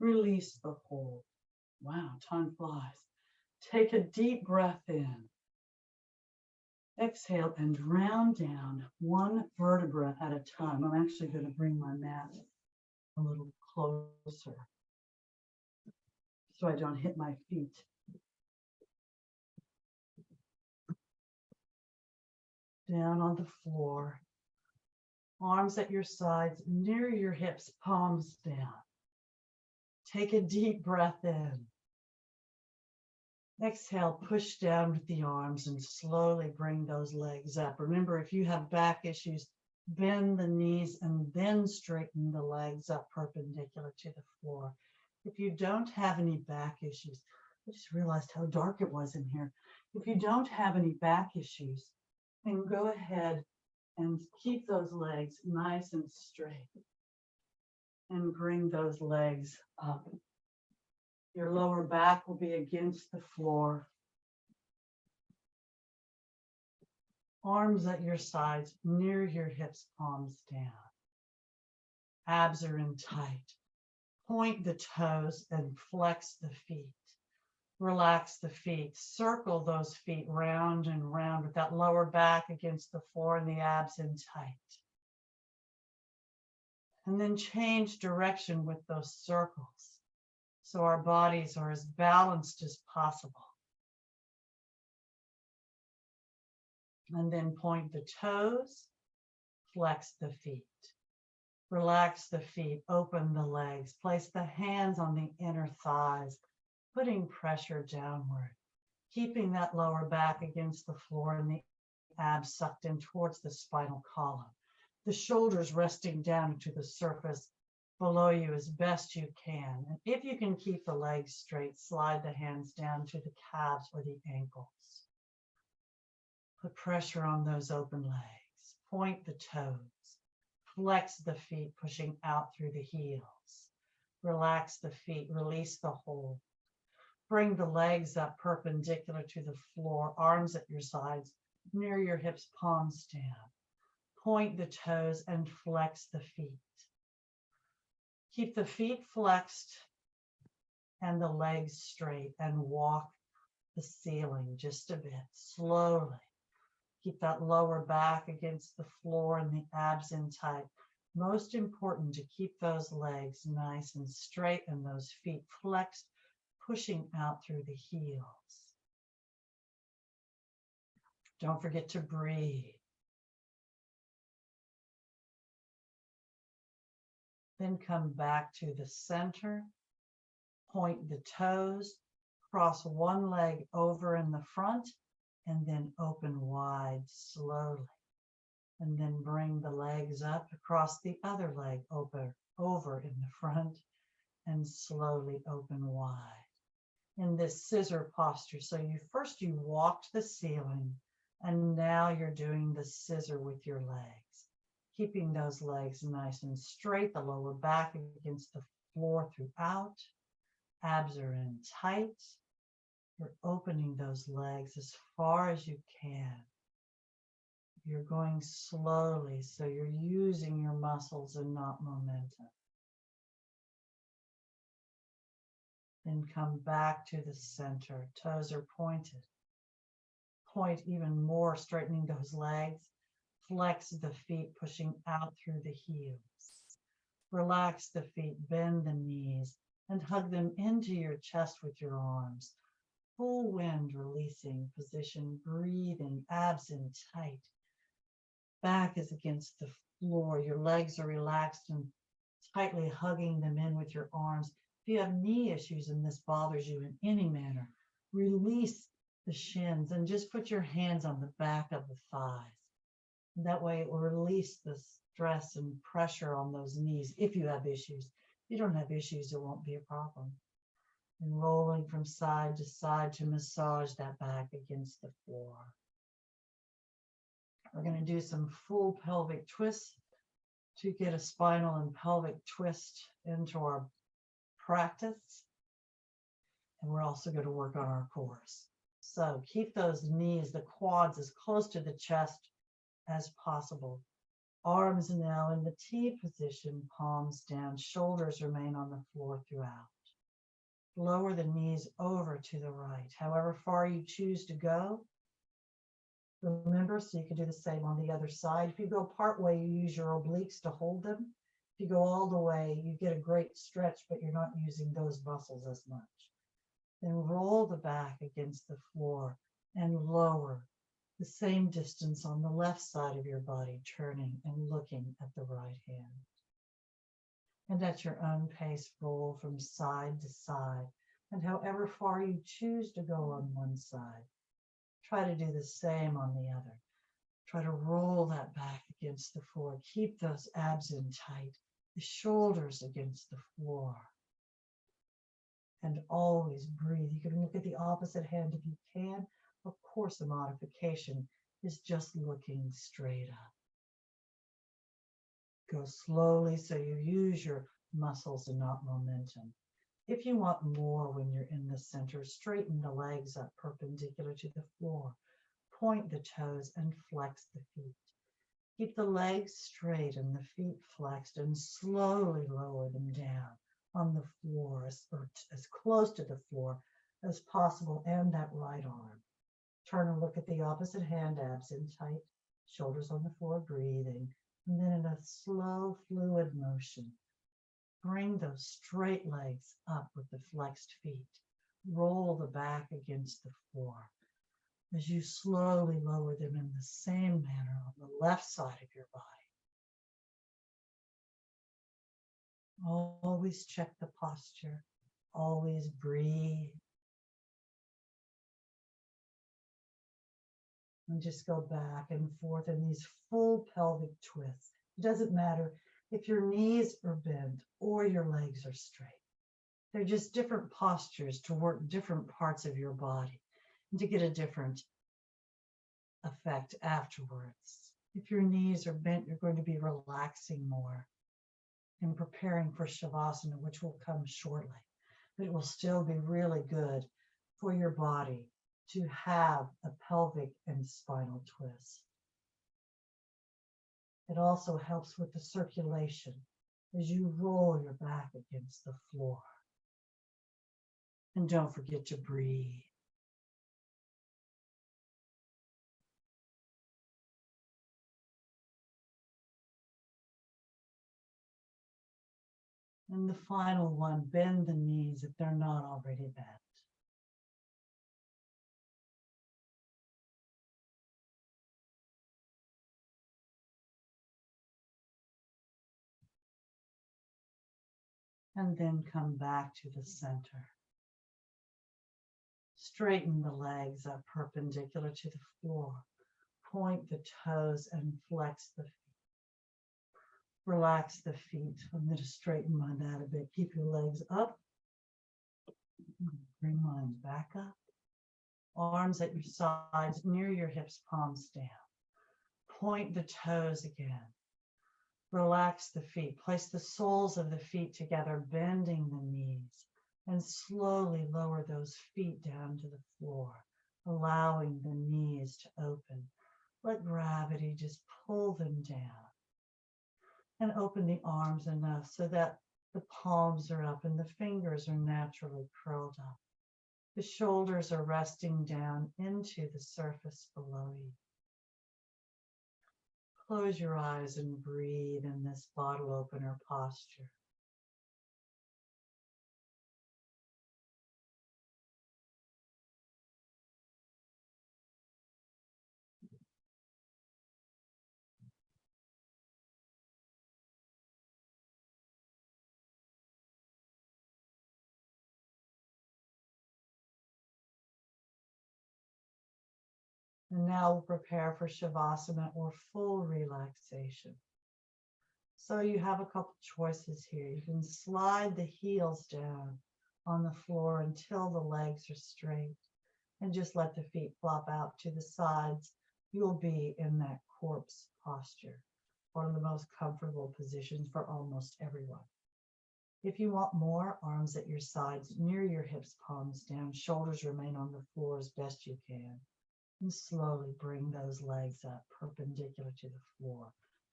release the hold. Wow, time flies. Take a deep breath in. Exhale and round down one vertebra at a time. I'm actually going to bring my mat a little closer so I don't hit my feet. Down on the floor. Arms at your sides, near your hips, palms down. Take a deep breath in. Exhale, push down with the arms and slowly bring those legs up. Remember, if you have back issues, bend the knees and then straighten the legs up perpendicular to the floor. If you don't have any back issues, I just realized how dark it was in here. If you don't have any back issues, then go ahead and keep those legs nice and straight. And bring those legs up. Your lower back will be against the floor. Arms at your sides, near your hips, palms down. Abs are in tight. Point the toes and flex the feet. Relax the feet. Circle those feet round and round with that lower back against the floor and the abs in tight. And then change direction with those circles so our bodies are as balanced as possible. And then point the toes, flex the feet. Relax the feet, open the legs, place the hands on the inner thighs, putting pressure downward, keeping that lower back against the floor and the abs sucked in towards the spinal column. The shoulders resting down to the surface below you as best you can. And if you can keep the legs straight, slide the hands down to the calves or the ankles. Put pressure on those open legs. Point the toes. Flex the feet, pushing out through the heels. Relax the feet, release the hold. Bring the legs up perpendicular to the floor, arms at your sides, near your hips, palms down. Point the toes and flex the feet. Keep the feet flexed and the legs straight and walk the ceiling just a bit, slowly. Keep that lower back against the floor and the abs in tight. Most important to keep those legs nice and straight and those feet flexed, pushing out through the heels. Don't forget to breathe. Then come back to the center, point the toes, cross one leg over in the front, and then open wide slowly. And then bring the legs up across the other leg over in the front and slowly open wide. In this scissor posture. So you walked the ceiling and now you're doing the scissor with your legs. Keeping those legs nice and straight, the lower back against the floor throughout. Abs are in tight. You're opening those legs as far as you can. You're going slowly, so you're using your muscles and not momentum. Then come back to the center. Toes are pointed. Point even more, straightening those legs. Flex the feet, pushing out through the heels. Relax the feet, bend the knees, and hug them into your chest with your arms. Full wind, releasing position, breathing, abs in tight. Back is against the floor. Your legs are relaxed and tightly hugging them in with your arms. If you have knee issues and this bothers you in any manner, release the shins and just put your hands on the back of the thighs. That way it will release the stress and pressure on those knees if you have issues. If you don't have issues, it won't be a problem. And rolling from side to massage that back against the floor. We're going to do some full pelvic twists to get a spinal and pelvic twist into our practice. And we're also going to work on our cores. So keep those knees, the quads, as close to the chest as possible. Arms now in the T position, palms down, shoulders remain on the floor throughout. Lower the knees over to the right, however far you choose to go. Remember, so you can do the same on the other side. If you go part way, you use your obliques to hold them. If you go all the way, you get a great stretch, but you're not using those muscles as much. Then roll the back against the floor and lower the same distance on the left side of your body, turning and looking at the right hand. And at your own pace, roll from side to side. And however far you choose to go on one side, try to do the same on the other. Try to roll that back against the floor. Keep those abs in tight, the shoulders against the floor. And always breathe. You can look at the opposite hand if you can. Of course, the modification is just looking straight up. Go slowly so you use your muscles and not momentum. If you want more when you're in the center, straighten the legs up perpendicular to the floor. Point the toes and flex the feet. Keep the legs straight and the feet flexed and slowly lower them down on the floor or as close to the floor as possible and that right arm. Turn and look at the opposite hand, abs in tight, shoulders on the floor, breathing. And then in a slow, fluid motion, bring those straight legs up with the flexed feet. Roll the back against the floor as you slowly lower them in the same manner on the left side of your body. Always check the posture. Always breathe. And just go back and forth in these full pelvic twists. It doesn't matter if your knees are bent or your legs are straight. They're just different postures to work different parts of your body and to get a different effect afterwards. If your knees are bent, you're going to be relaxing more and preparing for Shavasana, which will come shortly. But it will still be really good for your body to have a pelvic and spinal twist. It also helps with the circulation as you roll your back against the floor. And don't forget to breathe. And the final one, bend the knees if they're not already bent. And then come back to the center. Straighten the legs up perpendicular to the floor. Point the toes and flex the feet. Relax the feet. I'm going to straighten that a bit. Keep your legs up. Bring mine back up. Arms at your sides, near your hips, palms down. Point the toes again. Relax the feet. Place the soles of the feet together, bending the knees, and slowly lower those feet down to the floor, allowing the knees to open. Let gravity just pull them down. And open the arms enough so that the palms are up and the fingers are naturally curled up. The shoulders are resting down into the surface below you. Close your eyes and breathe in this bottle opener posture. And now we'll prepare for Shavasana or full relaxation. So you have a couple choices here. You can slide the heels down on the floor until the legs are straight and just let the feet flop out to the sides. You'll be in that corpse posture, one of the most comfortable positions for almost everyone. If you want more, arms at your sides, near your hips, palms down, shoulders remain on the floor as best you can. And slowly bring those legs up perpendicular to the floor.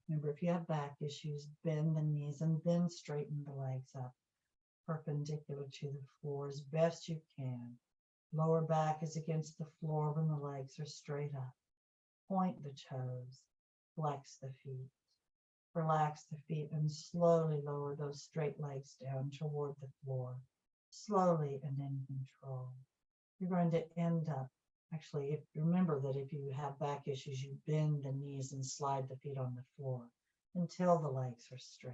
Remember, if you have back issues, bend the knees and then straighten the legs up perpendicular to the floor as best you can. Lower back is against the floor when the legs are straight up. Point the toes, flex the feet. Relax the feet and slowly lower those straight legs down toward the floor, slowly and in control. You're going to end up, actually, remember that if you have back issues, you bend the knees and slide the feet on the floor until the legs are straight.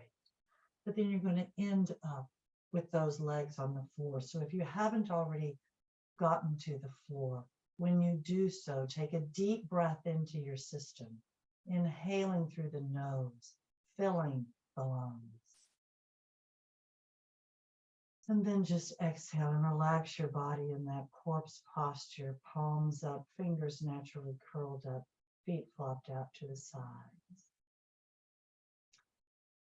But then you're going to end up with those legs on the floor. So if you haven't already gotten to the floor, when you do so, take a deep breath into your system, inhaling through the nose, filling the lungs. And then just exhale and relax your body in that corpse posture, palms up, fingers naturally curled up, feet flopped out to the sides.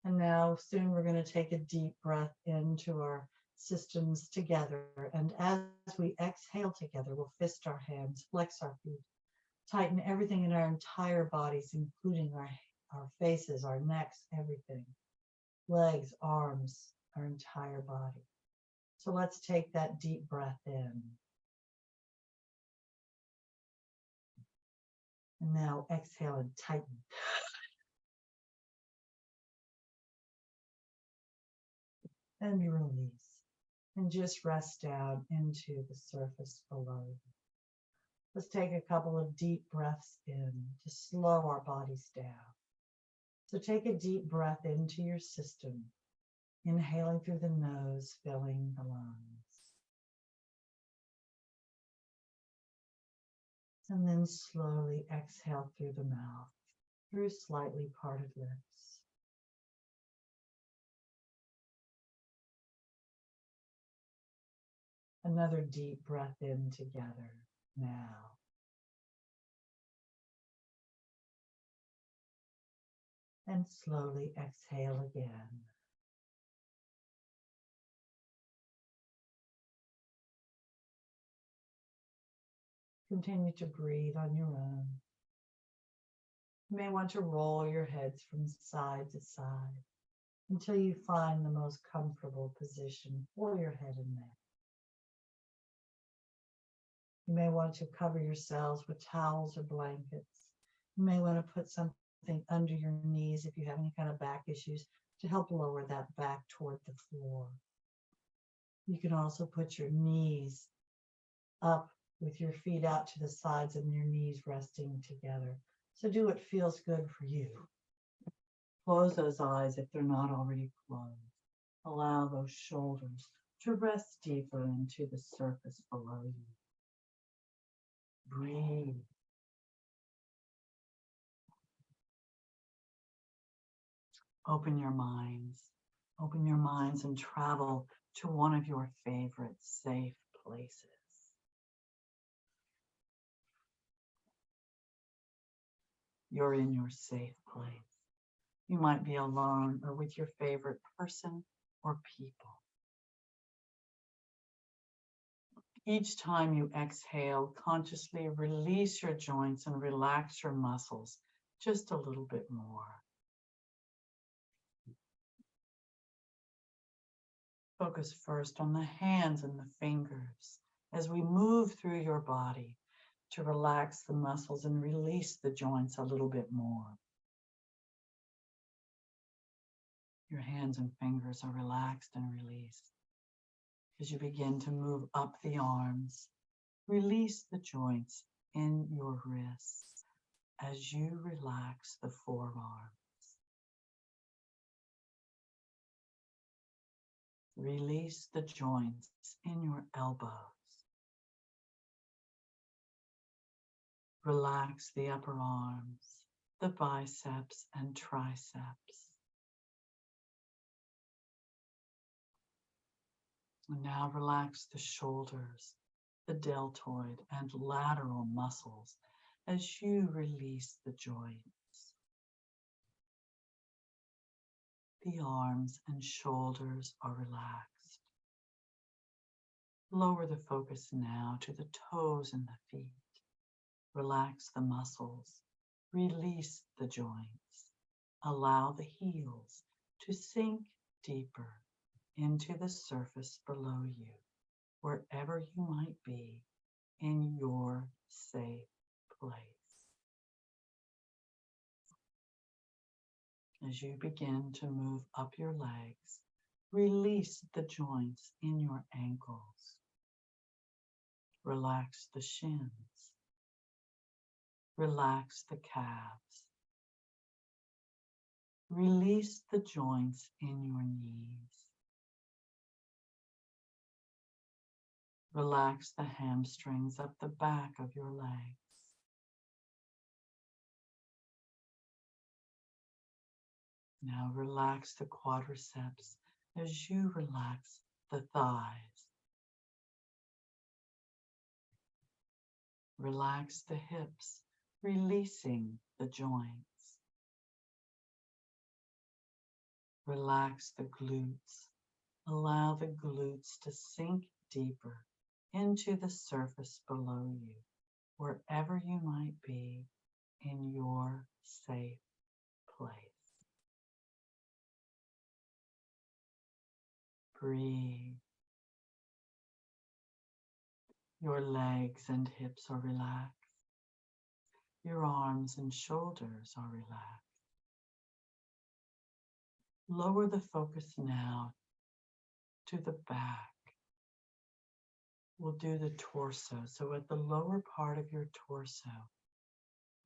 And now soon we're going to take a deep breath into our systems together. And as we exhale together, we'll fist our hands, flex our feet, tighten everything in our entire bodies, including our faces, our necks, everything, legs, arms, our entire body. So let's take that deep breath in. And now exhale and tighten. And release. And just rest down into the surface below you. Let's take a couple of deep breaths in to slow our bodies down. So take a deep breath into your system, inhaling through the nose, filling the lungs. And then slowly exhale through the mouth, through slightly parted lips. Another deep breath in together now. And slowly exhale again. Continue to breathe on your own. You may want to roll your heads from side to side until you find the most comfortable position for your head and neck. You may want to cover yourselves with towels or blankets. You may want to put something under your knees if you have any kind of back issues to help lower that back toward the floor. You can also put your knees up with your feet out to the sides and your knees resting together. So do what feels good for you. Close those eyes if they're not already closed. Allow those shoulders to rest deeper into the surface below you. Breathe. Open your minds. Open your minds and travel to one of your favorite safe places. You're in your safe place. You might be alone or with your favorite person or people. Each time you exhale, consciously release your joints and relax your muscles just a little bit more. Focus first on the hands and the fingers as we move through your body to relax the muscles and release the joints a little bit more. Your hands and fingers are relaxed and released. As you begin to move up the arms, release the joints in your wrists as you relax the forearms. Release the joints in your elbows. Relax the upper arms, the biceps and triceps. And now relax the shoulders, the deltoid and lateral muscles as you release the joints. The arms and shoulders are relaxed. Lower the focus now to the toes and the feet. Relax the muscles. Release the joints. Allow the heels to sink deeper into the surface below you, wherever you might be in your safe place. As you begin to move up your legs, release the joints in your ankles. Relax the shins. Relax the calves. Release the joints in your knees. Relax the hamstrings up the back of your legs. Now relax the quadriceps as you relax the thighs. Relax the hips, releasing the joints. Relax the glutes. Allow the glutes to sink deeper into the surface below you, wherever you might be in your safe place. Breathe. Your legs and hips are relaxed. Your arms and shoulders are relaxed. Lower the focus now to the back. We'll do the torso. So at the lower part of your torso,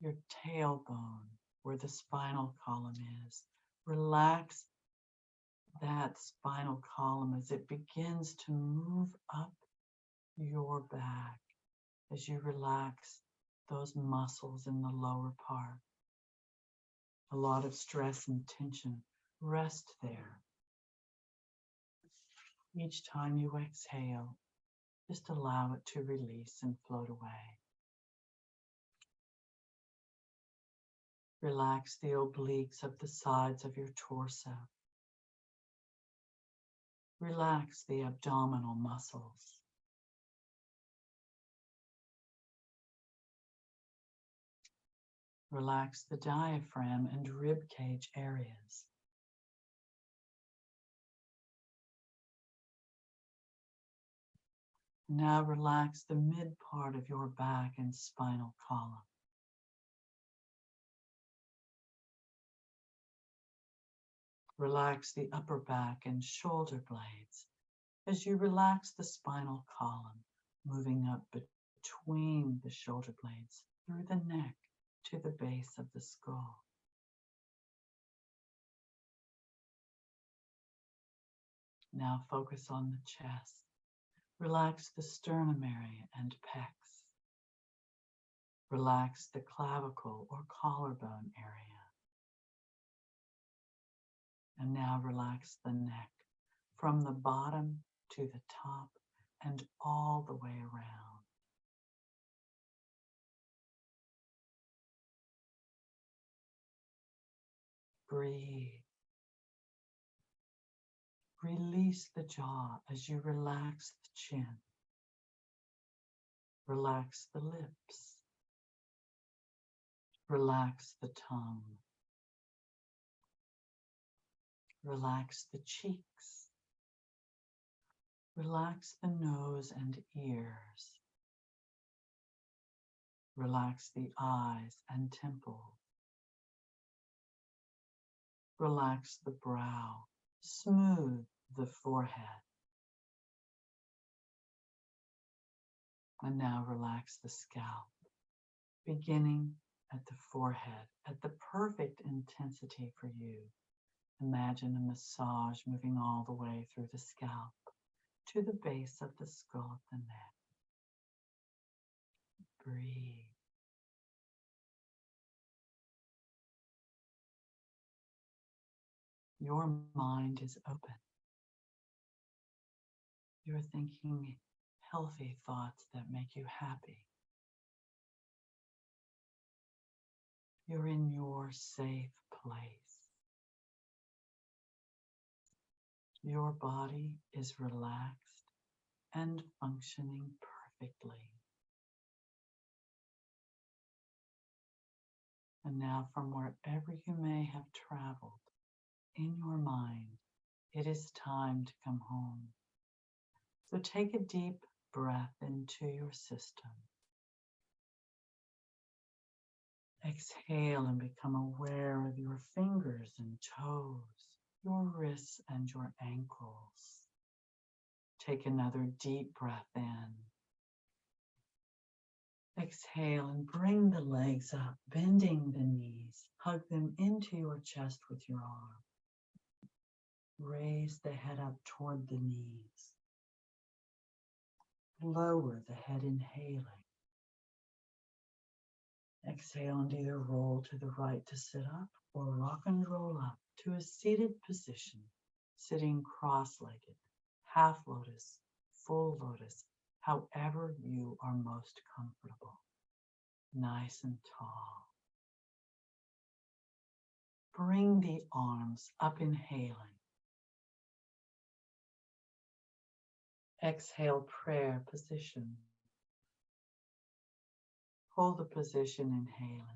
your tailbone, where the spinal column is, relax that spinal column as it begins to move up your back as you relax those muscles in the lower part. A lot of stress and tension rest there. Each time you exhale, just allow it to release and float away. Relax the obliques of the sides of your torso. Relax the abdominal muscles. Relax the diaphragm and rib cage areas. Now relax the mid part of your back and spinal column. Relax the upper back and shoulder blades as you relax the spinal column, moving up between the shoulder blades through the neck to the base of the skull. Now focus on the chest. Relax the sternum area and pecs. Relax the clavicle or collarbone area. And now relax the neck from the bottom to the top and all the way around. Breathe. Release the jaw as you relax the chin. Relax the lips. Relax the tongue. Relax the cheeks. Relax the nose and ears. Relax the eyes and temples. Relax the brow. Smooth the forehead. And now relax the scalp, beginning at the forehead, at the perfect intensity for you. Imagine a massage moving all the way through the scalp to the base of the skull of the neck. Breathe. Your mind is open. You're thinking healthy thoughts that make you happy. You're in your safe place. Your body is relaxed and functioning perfectly. And now from wherever you may have traveled in your mind, it is time to come home. So take a deep breath into your system. Exhale and become aware of your fingers and toes, your wrists and your ankles. Take another deep breath in. Exhale and bring the legs up, bending the knees. Hug them into your chest with your arm. Raise the head up toward the knees. Lower the head, inhaling. Exhale and either roll to the right to sit up or rock and roll up to a seated position, sitting cross-legged, half lotus, full lotus, however you are most comfortable. Nice and tall. bring the arms up, inhaling. Exhale, prayer position. Hold the position, inhaling.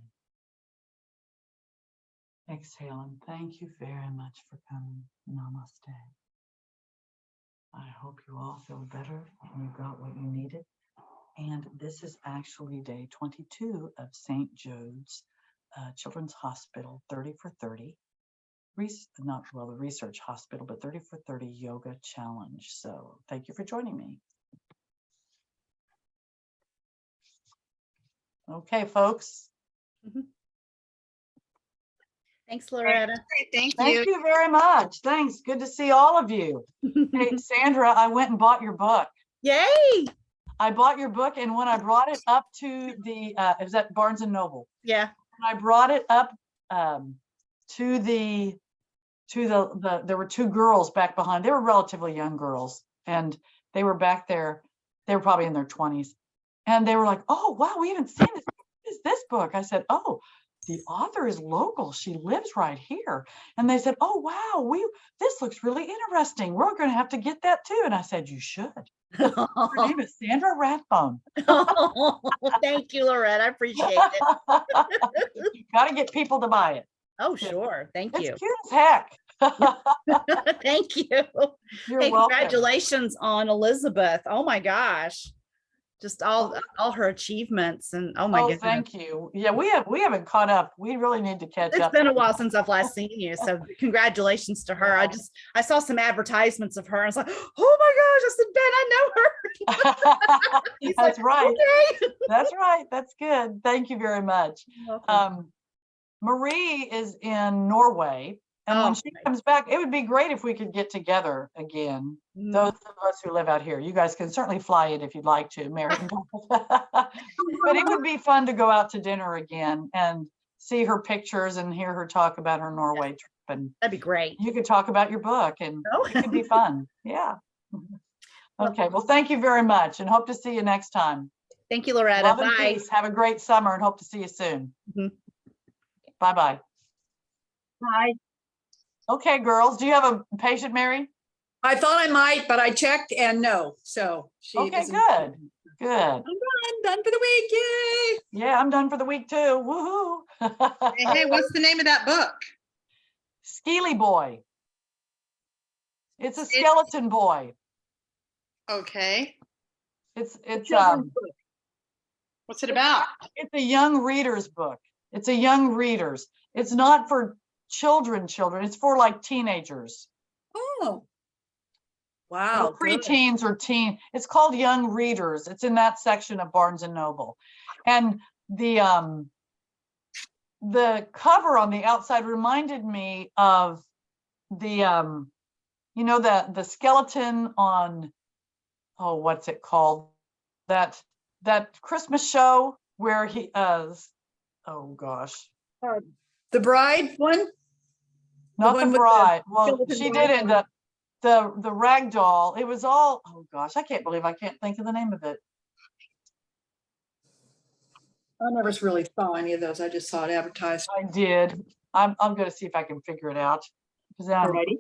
Exhale, and thank you very much for coming. Namaste. I hope you all feel better and you got what you needed. And this is actually day 22 of St. Jude's Children's Hospital 30 for 30. Not well, the research hospital, but 30 for 30 yoga challenge. So thank you for joining me. Okay, folks. Thanks, Loretta. Thank Thank you. you very much. Thanks. Good to see all of you. Hey, Sandra, I went and bought your book. Yay! I bought your book, and when I brought it up to the, it was at Barnes and Noble. Yeah. When I brought it up to the, there were two girls back behind. They were relatively young girls, and they were back there. They were probably in their 20s, and they were like, "Oh, wow, we haven't seen this. What is this book?" I said, "Oh, the author is local. She lives right here." And they said, "Oh, wow, this looks really interesting. We're going to have to get that too." And I said, "You should." Her name is Sandra Rathbone. Oh, thank you, Loretta. I appreciate it. You got to get people to buy it. Oh, sure. Thank It's you. cute as heck. Thank you. You're Hey, welcome. congratulations on Elizabeth. Oh my gosh. Just all her achievements, and oh my goodness. Thank you. Yeah, we haven't caught up. We really need to catch It's up. been a while since I've last seen you. So congratulations to her. I saw some advertisements of her. And I was like, oh my gosh, I said, Ben, I know her. He's That's like, right. okay. That's right. That's good. Thank you very much. You're welcome. Marie is in Norway, and when Oh, she nice. comes back, it would be great if we could get together again. Those of us who live out here, you guys can certainly fly it if you'd like to, Mary. But it would be fun to go out to dinner again and see her pictures and hear her talk about her Norway trip. And That'd be great. you could talk about your book, and Oh. it could be fun. Yeah. Okay. Well, thank you very much, and hope to see you next time. Thank you, Loretta. Love and Bye. peace. Have a great summer, and hope to see you soon. Mhm. Bye-bye. Hi. Okay, girls, do you have a patient, Mary? I thought I might, but I checked and no. So she Okay, isn't- good. Good. I'm done for the week. Yay. Yeah, I'm done for the week too. Woohoo. Hey, what's the name of that book? Skeely Boy. It's a skeleton boy. Okay. It's What's it about? it's a young reader's book. It's a young reader's. It's not for children. It's for like teenagers. Oh. Wow. Or preteens or teen. It's called Young Readers. It's in that section of Barnes and Noble. And the cover on the outside reminded me of the the skeleton on, oh, what's it called? That Christmas show where he oh gosh. The Bride one? Not one the with the bride. Well, skeleton she bride did it. The rag doll. It was all, oh gosh, I can't believe I can't think of the name of it. I never really saw any of those. I just saw it advertised. I did. I'm going to see if I can figure it out. Alrighty.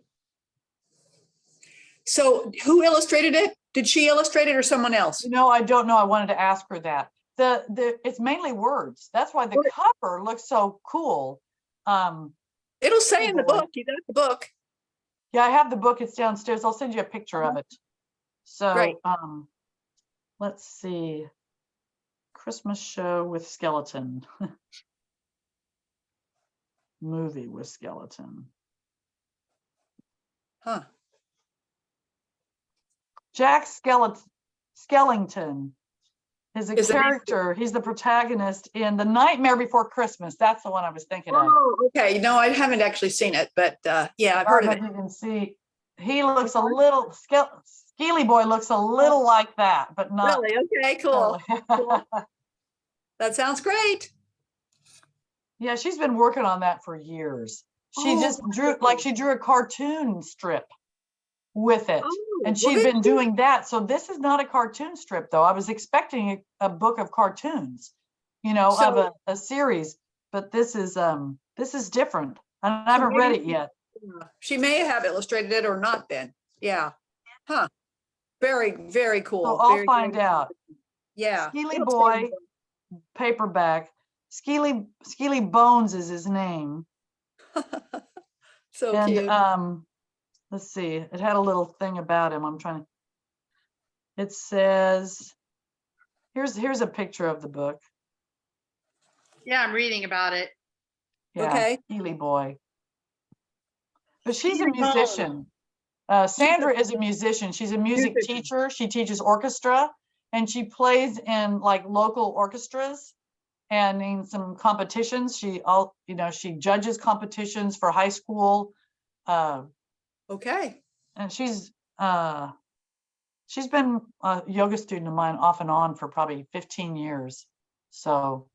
So who illustrated it? Did she illustrate it or someone else? I don't know. I wanted to ask her that. It's mainly words. That's why the cover looks so cool. It'll say in the book. You got the book. Yeah, I have the book. It's downstairs. I'll send you a picture of it. So, Great. let's see. Christmas show with skeleton. Movie with skeleton. Huh. Jack Skellington is a Is the name- character. He's the protagonist in The Nightmare Before Christmas. That's the one I was thinking of. Oh, okay. No, I haven't actually seen it, but yeah, I've heard of But it. you can see he looks a little, Skeely Boy looks a little like that, but not. Really? Okay, cool. That sounds great. Yeah, she's been working on that for years. She Oh, just drew a cartoon strip with it. Oh, And well, she'd been then- doing that. So this is not a cartoon strip, though. I was expecting a book of cartoons, of So- a series, but this is different. I haven't read it yet. She may have illustrated it or not then. Yeah. Huh. Very, very cool. So I'll Very, find very- out. Yeah. Skeely Boy, paperback. Skeely Bones is his name. So And cute. let's see, it had a little thing about him. It says, here's a picture of the book. Yeah, I'm reading about it. Yeah, Okay. Skeely Boy. But she's a Skeely Bones. musician. Sandra is a musician. She's a music Musician. teacher. She teaches orchestra and she plays in like local orchestras and in some competitions. She judges competitions for high school. Okay. And she's been a yoga student of mine off and on for probably 15 years. So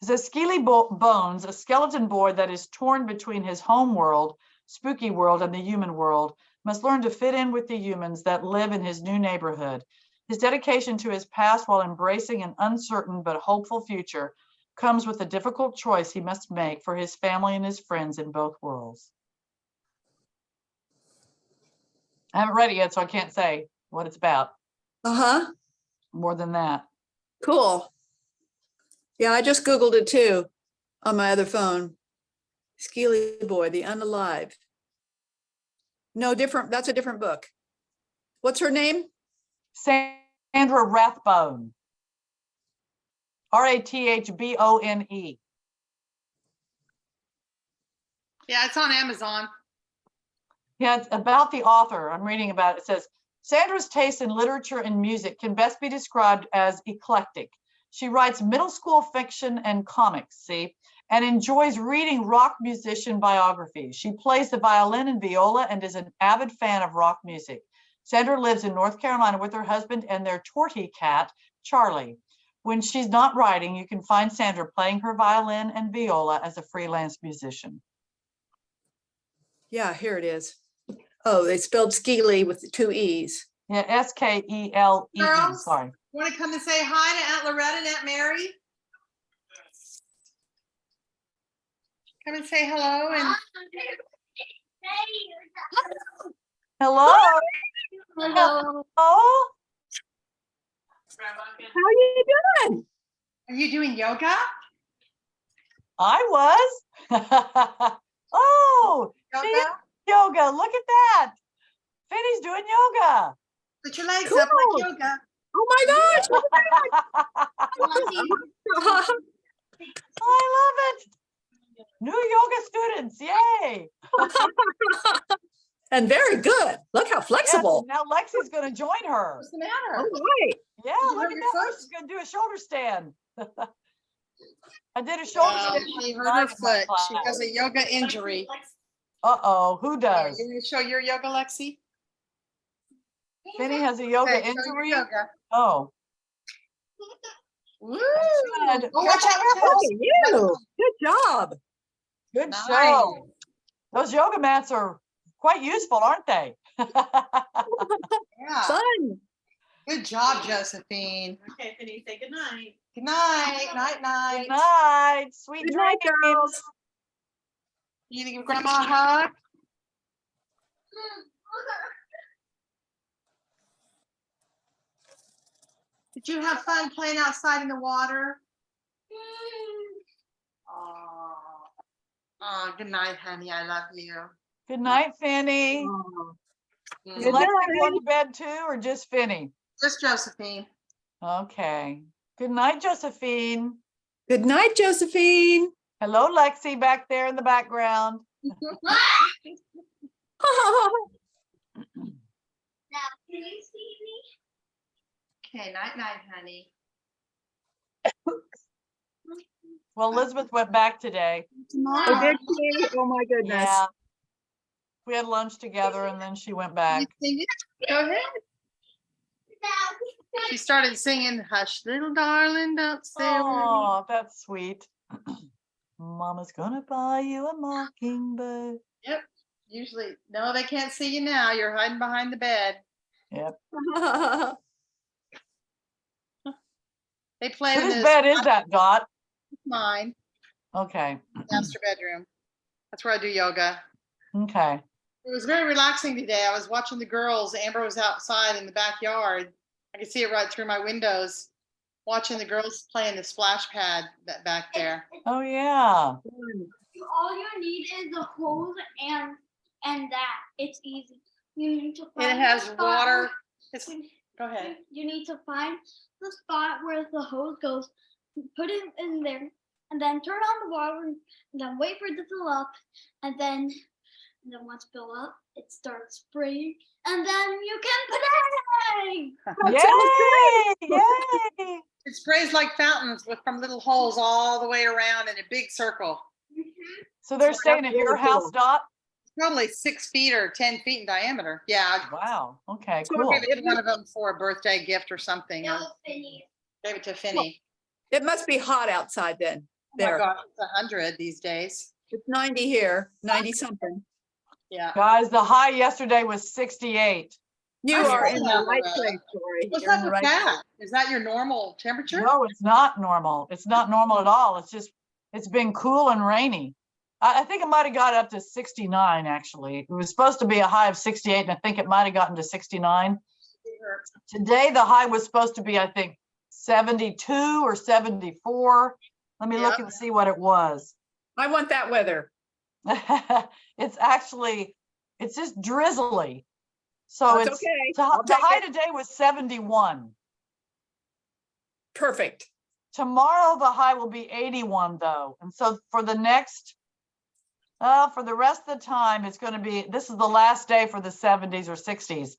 it says Skeely Bones, a skeleton boy that is torn between his home world, spooky world, and the human world, must learn to fit in with the humans that live in his new neighborhood. His dedication to his past while embracing an uncertain but hopeful future comes with a difficult choice he must make for his family and his friends in both worlds. I haven't read it yet, so I can't say what it's about Uh-huh. more than that. Cool. Yeah, I just Googled it too on my other phone. Skeely Boy, the Unalive. No, different. That's a different book. What's her name? Sandra Rathbone. Rathbone. Yeah, it's on Amazon. Yeah, it's about the author. I'm reading about it. It says, Sandra's taste in literature and music can best be described as eclectic. She writes middle school fiction and comics, and enjoys reading rock musician biographies. She plays the violin and viola and is an avid fan of rock music. Sandra lives in North Carolina with her husband and their tortie cat, Charlie. When she's not writing, you can find Sandra playing her violin and viola as a freelance musician. Yeah, here it is. Oh, they spelled Skeely with the 2 E's. Yeah, S-K-E-L-E-E, Girls? sorry. Want to come and say hi to Aunt Loretta and Aunt Mary? Come and say hello and Hello? Hello. Oh, How are you doing? are you doing yoga? I was. Oh, she Yoga? is yoga. Look at that. Finney's doing yoga. Put your legs Cool. up like yoga. Oh my gosh. I love it. New yoga students, yay. And very good. Look how Yes, flexible. and now Lexi's going to join her. What's the matter? All right. Yeah, Did you look hurt at your that. foot? She's going to do a shoulder stand. I did a shoulder stand. She hurt her foot. She has a yoga injury. Uh-oh, who You does? want to show your yoga, Lexi? Finney has a yoga Okay, show your injury? yoga. Oh. Woo! Good. Oh, watch out for Look toes. at you. Good job. Good Nice. show. Those yoga mats are quite useful, aren't they? Yeah. Fun. Good job, Josephine. Okay, Penny, say good night. Good night. Night, night. Good night. Sweet Good night, dreams. girls. You gonna give Grandma a hug? Did you have fun playing outside in the water? Oh, good night, honey. I love you. Good night, Finney. Is Good Lexi night. going to bed too, or just Finney? Just Josephine. Okay. Good night, Josephine. Good night, Josephine. Hello, Lexi, back there in the background. Okay, night, night, honey. Well, Elizabeth went back today. Oh, did she? Oh my goodness. Yeah. We had lunch together and then she went back. You sing it? Go ahead. She started singing, "Hush, little darling, don't say a word." Oh, that's sweet. Mama's gonna buy you a mockingbird. Yep. Usually, no, they can't see you now. You're hiding behind the bed. Yep. They play in Whose this bed is that, Dot? mine, Okay. master bedroom. That's where I do yoga. Okay. It was very relaxing today. I was watching the girls. Amber was outside in the backyard. I could see it right through my windows, watching the girls playing the splash pad back there. Oh, yeah. All you need is a hose and that. It's easy. You need to find It has the spot water. where- Go ahead. You need to find the spot where the hose goes, put it in there, and then turn on the water, and then wait for it to fill up, and then once fill up, it starts spraying, and then you can play. Yay! Yay! It sprays like fountains from little holes all the way around in a big circle. So they're staying at your house, Dot? Probably 6 feet or 10 feet in diameter. Yeah. Wow. Okay, I cool. gave one of them for a birthday gift or something. No, I Finny. gave it to Finny. It must be hot outside then. Oh my There, God, it's 100 these days. it's 90 here, 90 something. Yeah. Guys, the high yesterday was 68. You I are saw in the that. right place, Lori. What's You're in up the with right that? place. Is that your normal temperature? No, it's not normal. It's not normal at all. It's just, it's been cool and rainy. I think it might have got up to 69, actually. It was supposed to be a high of 68, and I think it might have gotten to 69. Today, the high was supposed to be, I think, 72 or 74. Let me look Yep. and see what it was. I want that weather. It's actually, it's just drizzly. So That's it's, okay. the I'll the take high it. today was 71. Perfect. Tomorrow, the high will be 81 though. And so for the next, for the rest of the time, it's going to be, this is the last day for the 70s or 60s.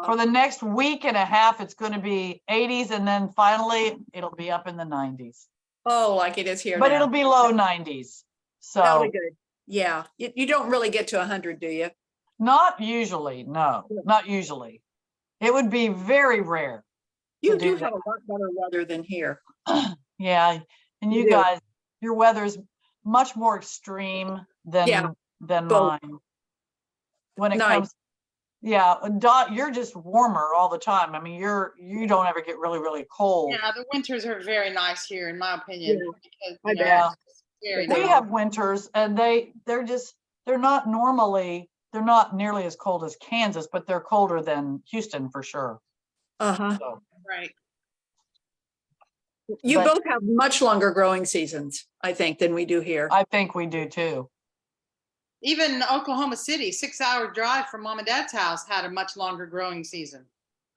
For the next week and a half, it's going to be 80s. And then finally, it'll be up in the 90s. Oh, like it is here But now. it'll be low 90s. That'll So be good. Yeah, you don't really get to 100, do you? not usually, no, not usually. It would be very rare. You To do do have a lot better weather than here. Yeah, and You you do. guys, your weather is much more extreme Yeah, than both. mine. When it Nice. comes, yeah, Dot, you're just warmer all the time. I mean, you don't ever get really, really cold. Yeah, the winters are very nice here, in my opinion. Yeah, Because, I you know, bet. it's very We nice. have winters and they're not normally, they're not nearly as cold as Kansas, but they're colder than Houston for sure. Uh-huh. So, Right. You But- both have much longer growing seasons, I think, than we do here. I think we do too. Even Oklahoma City, 6-hour drive from mom and dad's house, had a much longer growing season.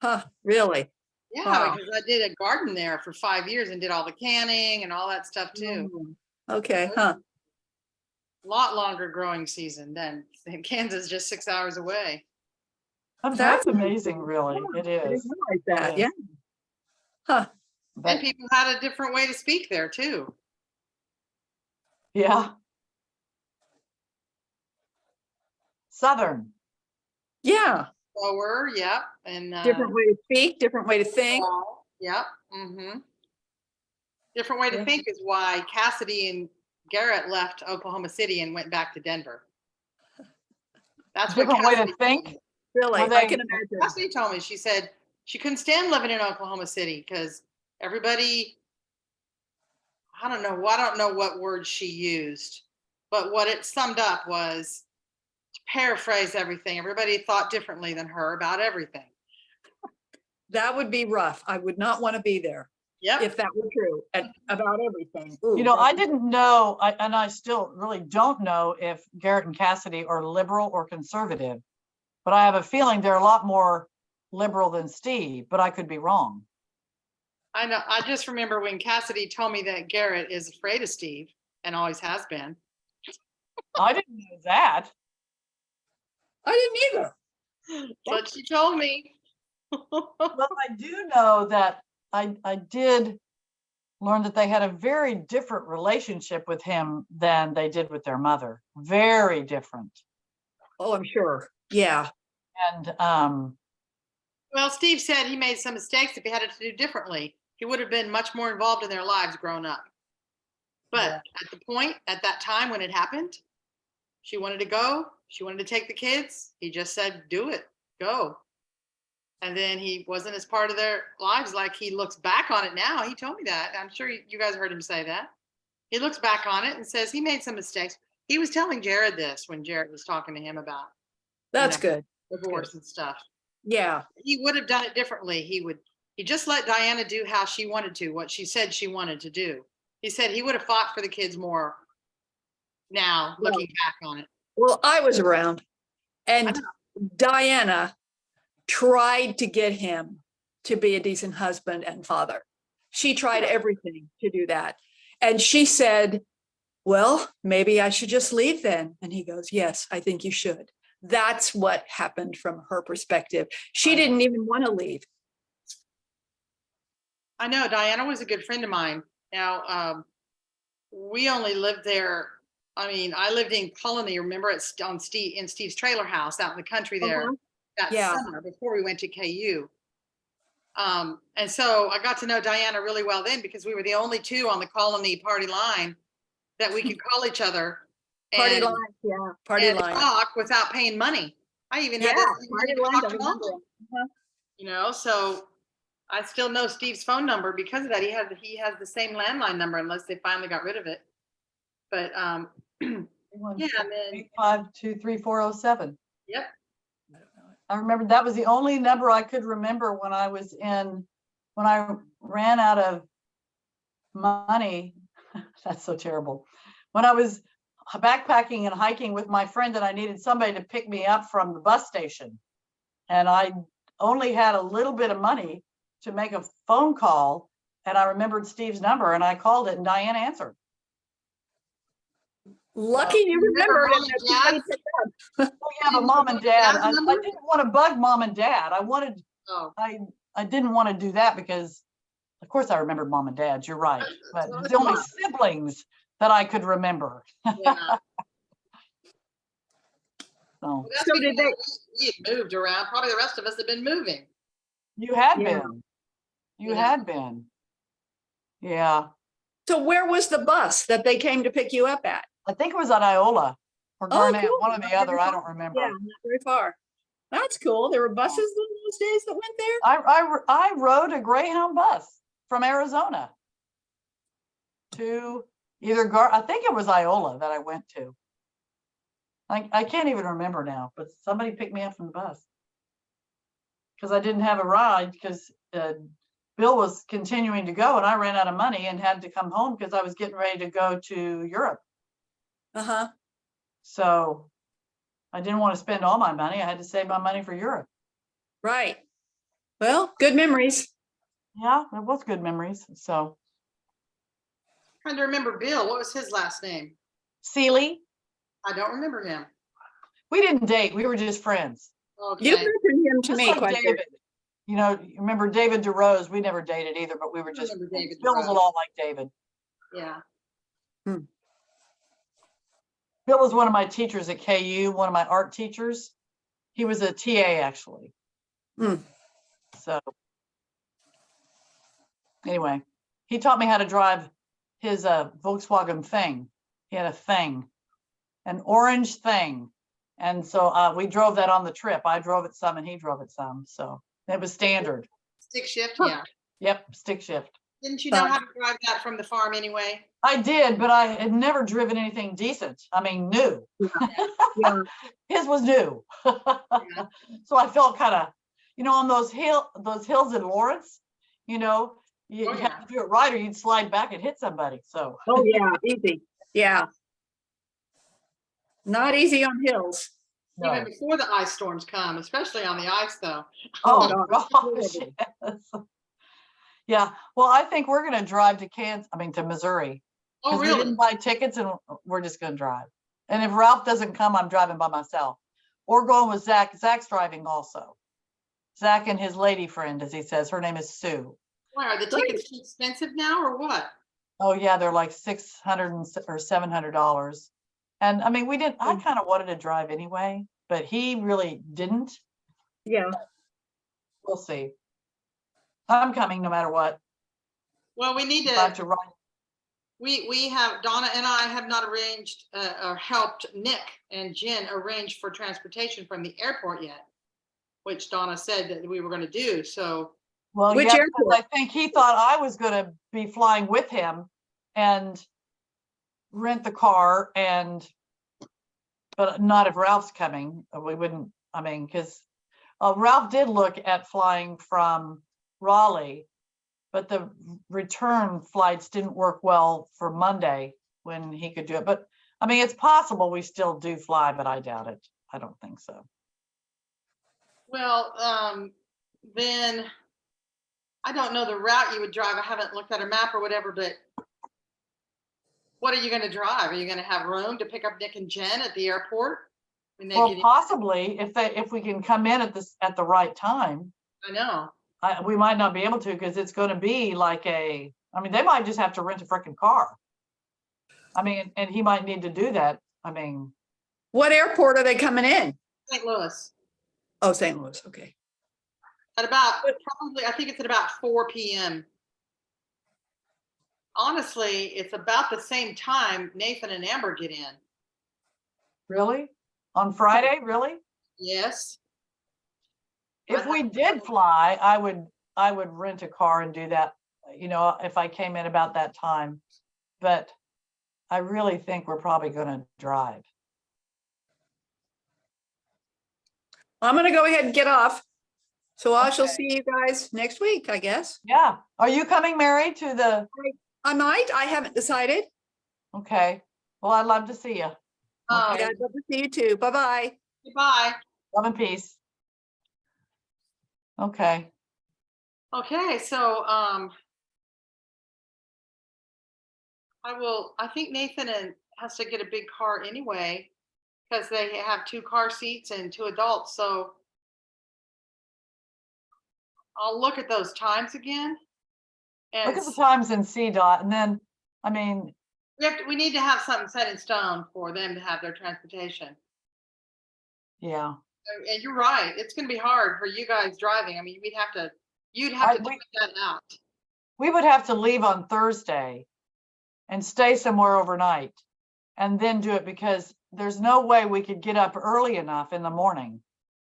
Huh, really? Yeah, Wow. because I did a garden there for 5 years and did all the canning and all that stuff too. Mm. Okay, huh. A lot longer growing season than Kansas, just 6 hours away. That's That's amazing, really. It I didn't is. realize that, It yeah. is. Huh, But And people had a different way to speak there too. yeah. Southern. yeah. Slower, yep. And Different way to speak, different way to think. Yep. Mm-hmm. Different way to Yeah. think is why Cassidy and Garrett left Oklahoma City and went back to Denver. That's what Different way to Cassidy told think. me. Really, Were I they- can imagine. Cassidy told me, she said she couldn't stand living in Oklahoma City because everybody, I don't know what word she used, but what it summed up was, to paraphrase everything, everybody thought differently than her about everything. That would be rough. I would not want to be there Yep. if that were true and about everything. Ooh, You know, that I would- didn't know, and I still really don't know if Garrett and Cassidy are liberal or conservative. But I have a feeling they're a lot more liberal than Steve, but I could be wrong. I know. I just remember when Cassidy told me that Garrett is afraid of Steve and always has been. I didn't know that. I didn't either. That's what she told me. Well, I do know that I did learn that they had a very different relationship with him than they did with their mother. Very different. Oh, I'm sure. Yeah. And Well, Steve said he made some mistakes. If he had it to do differently, he would have been much more involved in their lives growing up. But Yeah. at the point, at that time when it happened, she wanted to go. She wanted to take the kids. He just said, do it, go. And then he wasn't as part of their lives. Like, he looks back on it now. He told me that. I'm sure you guys heard him say that. He looks back on it and says he made some mistakes. He was telling Jared this when Jared was talking to him about That's know, good. divorce and stuff. Yeah. He would have done it differently. He just let Diana do how she wanted to, what she said she wanted to do. He said he would have fought for the kids more now, looking back on it. Well, I was around I and know. Diana tried to get him to be a decent husband and father. She tried everything to do that. And she said, well, maybe I should just leave then. And he goes, yes, I think you should. That's what happened from her perspective. She didn't even want to leave. I know Diana was a good friend of mine. Now, we only lived there. I mean, I lived in Colony, remember, in Steve's trailer house out in the country there that Yeah. summer before we went to KU. And so I got to know Diana really well then because we were the only two on the Colony party line that we could call each other Party and, line. Yeah. Party and line. talk without paying money. I even Yeah. had to Party line. talk I to remember. Mom. You know, so I still know Steve's phone number because of that. He has the same landline number unless they finally got rid of it. But yeah, and then 8523407. yep. I remember that was the only number I could remember when I ran out of money. That's so terrible. When I was backpacking and hiking with my friend and I needed somebody to pick me up from the bus station. And I only had a little bit of money to make a phone call. And I remembered Steve's number and I called it and Diane answered. Lucky you remembered. Mom and Dad? Oh yeah, but mom and dad, Dad's I number? didn't want to bug mom and dad. Oh, I didn't want to do that because of course I remembered mom and dad, you're right. But So it's the only did siblings that I could remember. yeah. So Well, that's So did because we had moved around. Probably the rest of us have been moving. you had Yeah. been. You Yeah. had been. Yeah. So where was the bus that they came to pick you up at? I think it was at Iola or Oh, Garnett, cool. one or the Not other. very I far. don't remember. Yeah, not very far. That's cool. There were buses in those days that went there. I rode a Greyhound bus from Arizona to either I think it was Iola that I went to. I can't even remember now, but somebody picked me up from the bus because I didn't have a ride because Bill was continuing to go and I ran out of money and had to come home because I was getting ready to go to Europe. Uh-huh. So I didn't want to spend all my money. I had to save my money for Europe. Right. Well, good memories. Yeah, it was good memories. So Trying to remember Bill. What was his last name? Seeley, I don't remember him. we didn't date. We were just friends. You Okay. mentioned him to Just me like quite a David. bit. You know, you remember David DeRose? We never dated either, but we were I just remember friends. David Bill was a DeRose. lot like David. Yeah. Bill was one of my teachers at KU, one of my art teachers. He was a TA actually. Hmm. So anyway, he taught me how to drive his Volkswagen Thing. He had a Thing, an orange Thing. And so we drove that on the trip. I drove it some and he drove it some. So it was standard. Stick shift. Yeah. Yep, stick shift. Didn't you know how to drive that from the farm anyway? I did, but I had never driven anything decent. I mean, new. Yeah. His was new. So I felt kind of, you know, on those hills in Lawrence, you know, you Oh, have yeah. to do it right or you'd slide back and hit somebody. So Oh, yeah, easy. Yeah. Not easy on hills. no. Even before the ice storms come, especially on the ice though. Oh, gosh. gosh, yes. Yeah, well, I think we're gonna drive to Missouri. Oh, 'Cause we really? didn't buy tickets and we're just gonna drive. And if Ralph doesn't come, I'm driving by myself. Or going with Zach. Zach's driving also. Zach and his lady friend, as he says, her name is Sue. Why are the tickets too expensive now or what? Oh yeah, they're like $600 or $700. And I mean, I kind of wanted to drive anyway, but he really didn't. Yeah. We'll see. I'm coming no matter what. Well, we need If I have to, to ride. we have, Donna and I have not arranged or helped Nick and Jen arrange for transportation from the airport yet, which Donna said that we were going to do. So, Well, Which yeah, because airport? I think he thought I was gonna be flying with him and rent the car and but not if Ralph's coming. We wouldn't, I mean, because Ralph did look at flying from Raleigh, but the return flights didn't work well for Monday when he could do it. But I mean, it's possible we still do fly, but I doubt it. I don't think so. Well, then I don't know the route you would drive. I haven't looked at a map or whatever, but what are you going to drive? Are you going to have room to pick up Nick and Jen at the airport when they Well, get in? possibly if we can come in at the right time. I know. We might not be able to because it's going to be like I mean, they might just have to rent a freaking car. I mean, and he might need to do that. I mean, What airport are they coming in? St. Louis Oh, St. Louis. Okay. at about probably, I think it's at about 4 p.m. Honestly, it's about the same time Nathan and Amber get in. really? On Friday, really? Yes. If we did fly, I would rent a car and do that, you know, if I came in about that time. But I really think we're probably going to drive. I'm gonna go ahead and get off. So I shall Okay. see you guys next week, I guess. Yeah. Are you coming, Mary, to the, I might, I haven't decided. okay. Well, I'd love to see you. Oh, Yeah, I'd love to see you too. Bye-bye. goodbye. Love and peace. Okay. Okay, so I think Nathan has to get a big car anyway, because they have 2 car seats and 2 adults. So I'll look at those times again. And Look at the times in CDOT and then, I mean, we need to have something set in stone for them to have their transportation. yeah. And you're right, it's gonna be hard for you guys driving. I mean, you'd have to check that out. We would have to leave on Thursday and stay somewhere overnight and then do it because there's no way we could get up early enough in the morning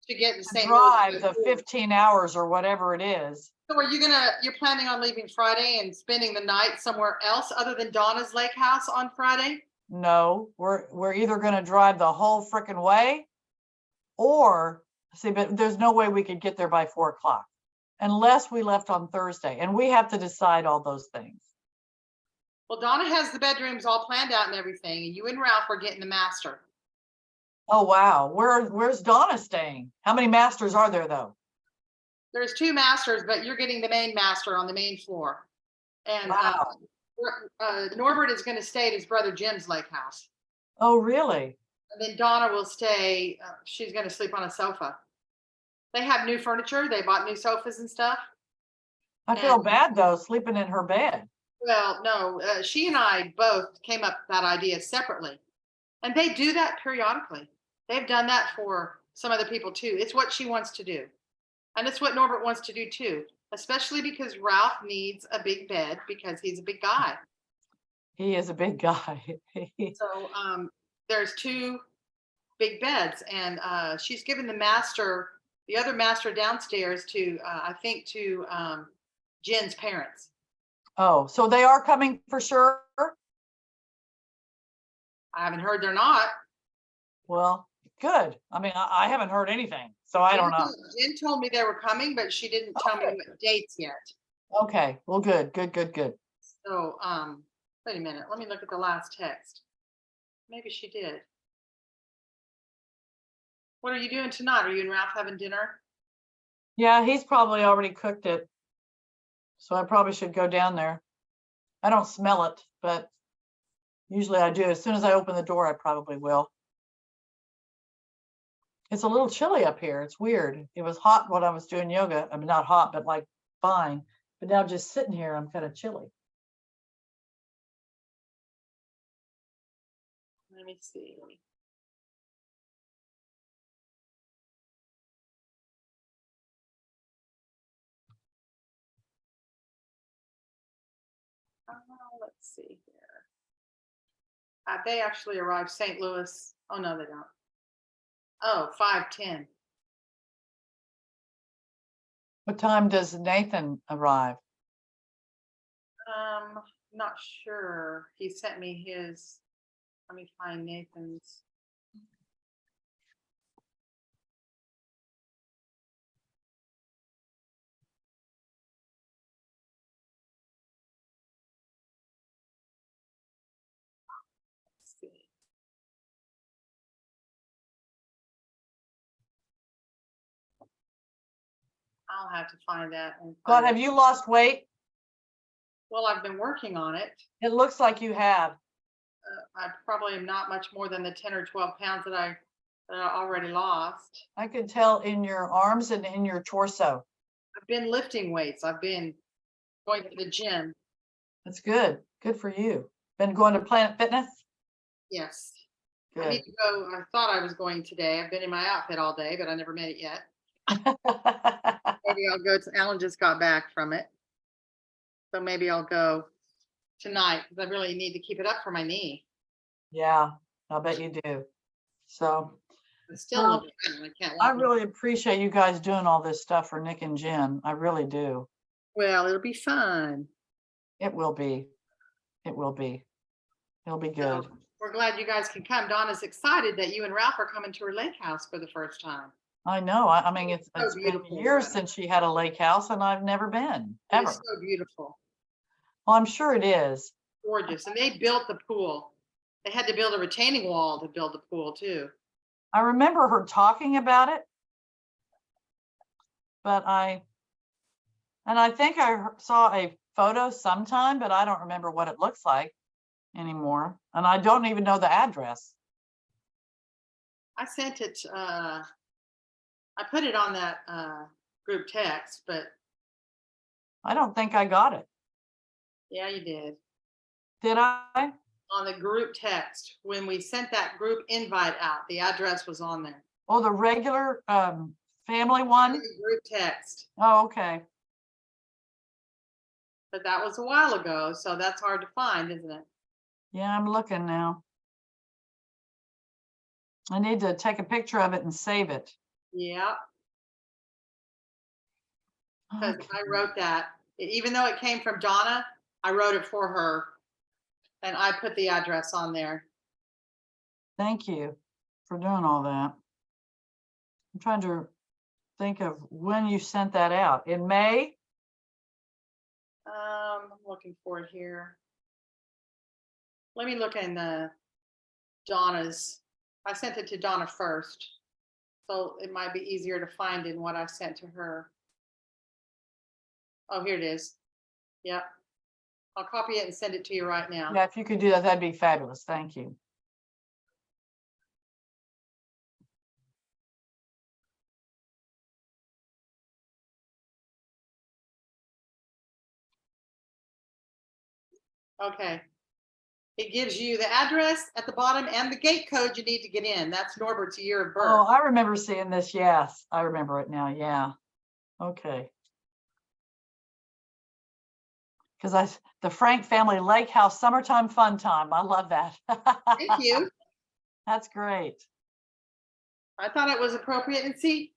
To get the to same. drive the 15 hours or whatever it is. So you're planning on leaving Friday and spending the night somewhere else other than Donna's Lake House on Friday? No, we're either going to drive the whole freaking way or see, but there's no way we could get there by 4 o'clock unless we left on Thursday, and we have to decide all those things. Well, Donna has the bedrooms all planned out and everything, and you and Ralph are getting the master. Oh, wow. Where's Donna staying? How many masters are there though? There's 2 masters, but you're getting the main master on the main floor. And Wow. Norbert is going to stay at his brother Jim's lake house. Oh, really? And then Donna will stay, she's going to sleep on a sofa. They have new furniture. They bought new sofas and stuff. I feel And- bad though, sleeping in her bed. Well, no, she and I both came up with that idea separately. And they do that periodically. They've done that for some other people too. It's what she wants to do. And it's what Norbert wants to do too, especially because Ralph needs a big bed because he's a big guy. He is a big guy. So there's 2 big beds, and she's given the other master downstairs to, I think, to Jen's parents. Oh, so they are coming for sure? I haven't heard they're not. Well, good. I mean, I haven't heard anything, so I don't know. Jen told me they were coming, but she didn't tell me Okay. what dates yet. Okay, well, good. So wait a minute, let me look at the last text. Maybe she did. What are you doing tonight? Are you and Ralph having dinner? Yeah, he's probably already cooked it. So I probably should go down there. I don't smell it, but usually I do. As soon as I open the door, I probably will. It's a little chilly up here. It's weird. It was hot when I was doing yoga. I mean, not hot, but like fine. But now just sitting here, I'm kind of chilly. Let me see. Let's see here. They actually arrived St. Louis. Oh, no, they don't. Oh, 5:10. What time does Nathan arrive? Not sure. He sent me his, let me find Nathan's. I'll have to find that. And But find have it. you lost weight? Well, I've been working on it. It looks like you have. I probably am not much more than the 10 or 12 pounds that I already lost. I could tell in your arms and in your torso. I've been lifting weights. I've been going to the gym. That's good. Good for you. Been going to Planet Fitness? Yes. I Good. need to go. I thought I was going today. I've been in my outfit all day, but I never made it yet. Maybe I'll go to, Alan just got back from it. So maybe I'll go tonight because I really need to keep it up for my knee. Yeah, I bet you do. So It's still a Well, little bit, I can't I walk. really appreciate you guys doing all this stuff for Nick and Jen. I really do. Well, it'll be fun. It will be. It will be. It'll be good. So we're glad you guys can come. Donna's excited that you and Ralph are coming to her lake house for the first time. I know. I mean, it's so been beautiful. years since she had a lake house and I've never been, ever. It's so beautiful, Well, I'm sure it is. gorgeous. And they built the pool. They had to build a retaining wall to build the pool too. I remember her talking about it. But I think I saw a photo sometime, but I don't remember what it looks like anymore. And I don't even know the address. I sent it, I put it on that group text, but I don't think I got it. yeah, you did. Did I? On the group text, when we sent that group invite out, the address was on there. Oh, the regular family On one? the group text, Oh, okay. but that was a while ago, so that's hard to find, isn't it? Yeah, I'm looking now. I need to take a picture of it and save it. Yeah, because Okay. I wrote that. Even though it came from Donna, I wrote it for her. And I put the address on there. Thank you for doing all that. I'm trying to think of when you sent that out. In May? I'm looking for it here. Let me look in Donna's. I sent it to Donna first. So it might be easier to find in what I sent to her. Oh, here it is. Yep. I'll copy it and send it to you right now. Yeah, if you could do that, that'd be fabulous. Thank you. Okay. It gives you the address at the bottom and the gate code you need to get in. That's Norbert's year of birth. Oh, I remember seeing this. Yes, I remember it now. Yeah. Okay. Because the Frank Family Lake House Summertime Fun Time. I love that. Thank you. That's great. I thought it was appropriate. And see,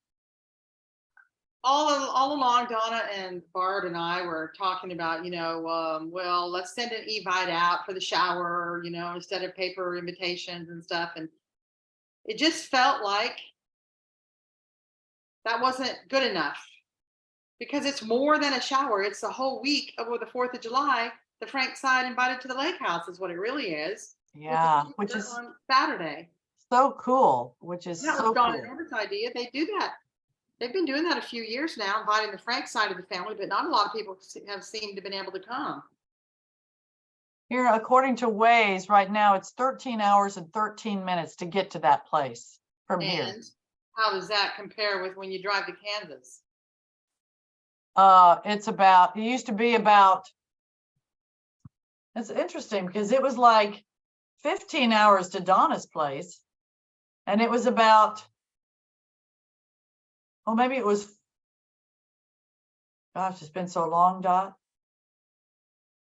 all along, Donna and Barb and I were talking about, well, let's send an evite out for the shower, instead of paper invitations and stuff. And it just felt like that wasn't good enough because it's more than a shower. It's the whole week over the 4th of July. The Frank side invited to the lake house is what it really is. Yeah, which is on Saturday. so cool. Which is That so was Donna cool. and Norbert's idea. They do that. They've been doing that a few years now, inviting the Frank side of the family, but not a lot of people have seemed to have been able to come. Here, according to Waze, right now it's 13 hours and 13 minutes to get to that place from here. And how does that compare with when you drive to Kansas? It used to be about, it's interesting because it was like 15 hours to Donna's place. And it was about, oh, maybe it was, gosh, it's been so long, Dot.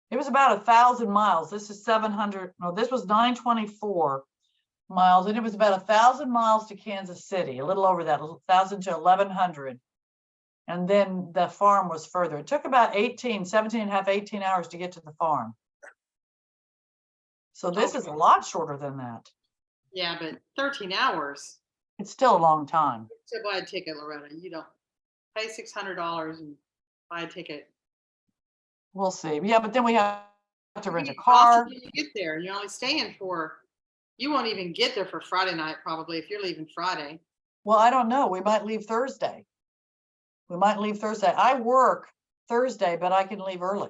It was about 1,000 miles. This is 700, no, this was 924 miles. And it was about 1,000 miles to Kansas City, a little over that, 1,000 to 1,100. And then the farm was further. It took about 17 and a half, 18 hours to get to the farm. So this is a lot shorter than that. Yeah, but 13 hours. It's still a long time. To buy a ticket, Loretta. You don't pay $600 and buy a ticket. We'll see. Yeah, but then we have to rent a It costs car. you when you get there. You're only staying you won't even get there for Friday night, probably, if you're leaving Friday. Well, I don't know. We might leave Thursday. We might leave Thursday. I work Thursday, but I can leave early.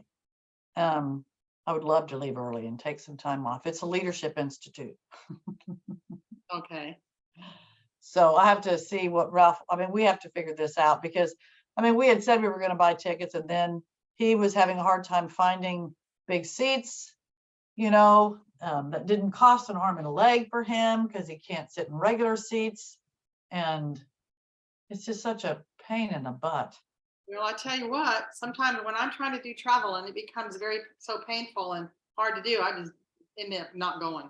I would love to leave early and take some time off. It's a leadership institute. Okay. So I have to see what Ralph, I mean, we have to figure this out because, I mean, we had said we were going to buy tickets and then he was having a hard time finding big seats, that didn't cost an arm and a leg for him because he can't sit in regular seats. And it's just such a pain in the butt. Well, I tell you what, sometimes when I'm trying to do travel and it becomes so painful and hard to do, I just end up not going.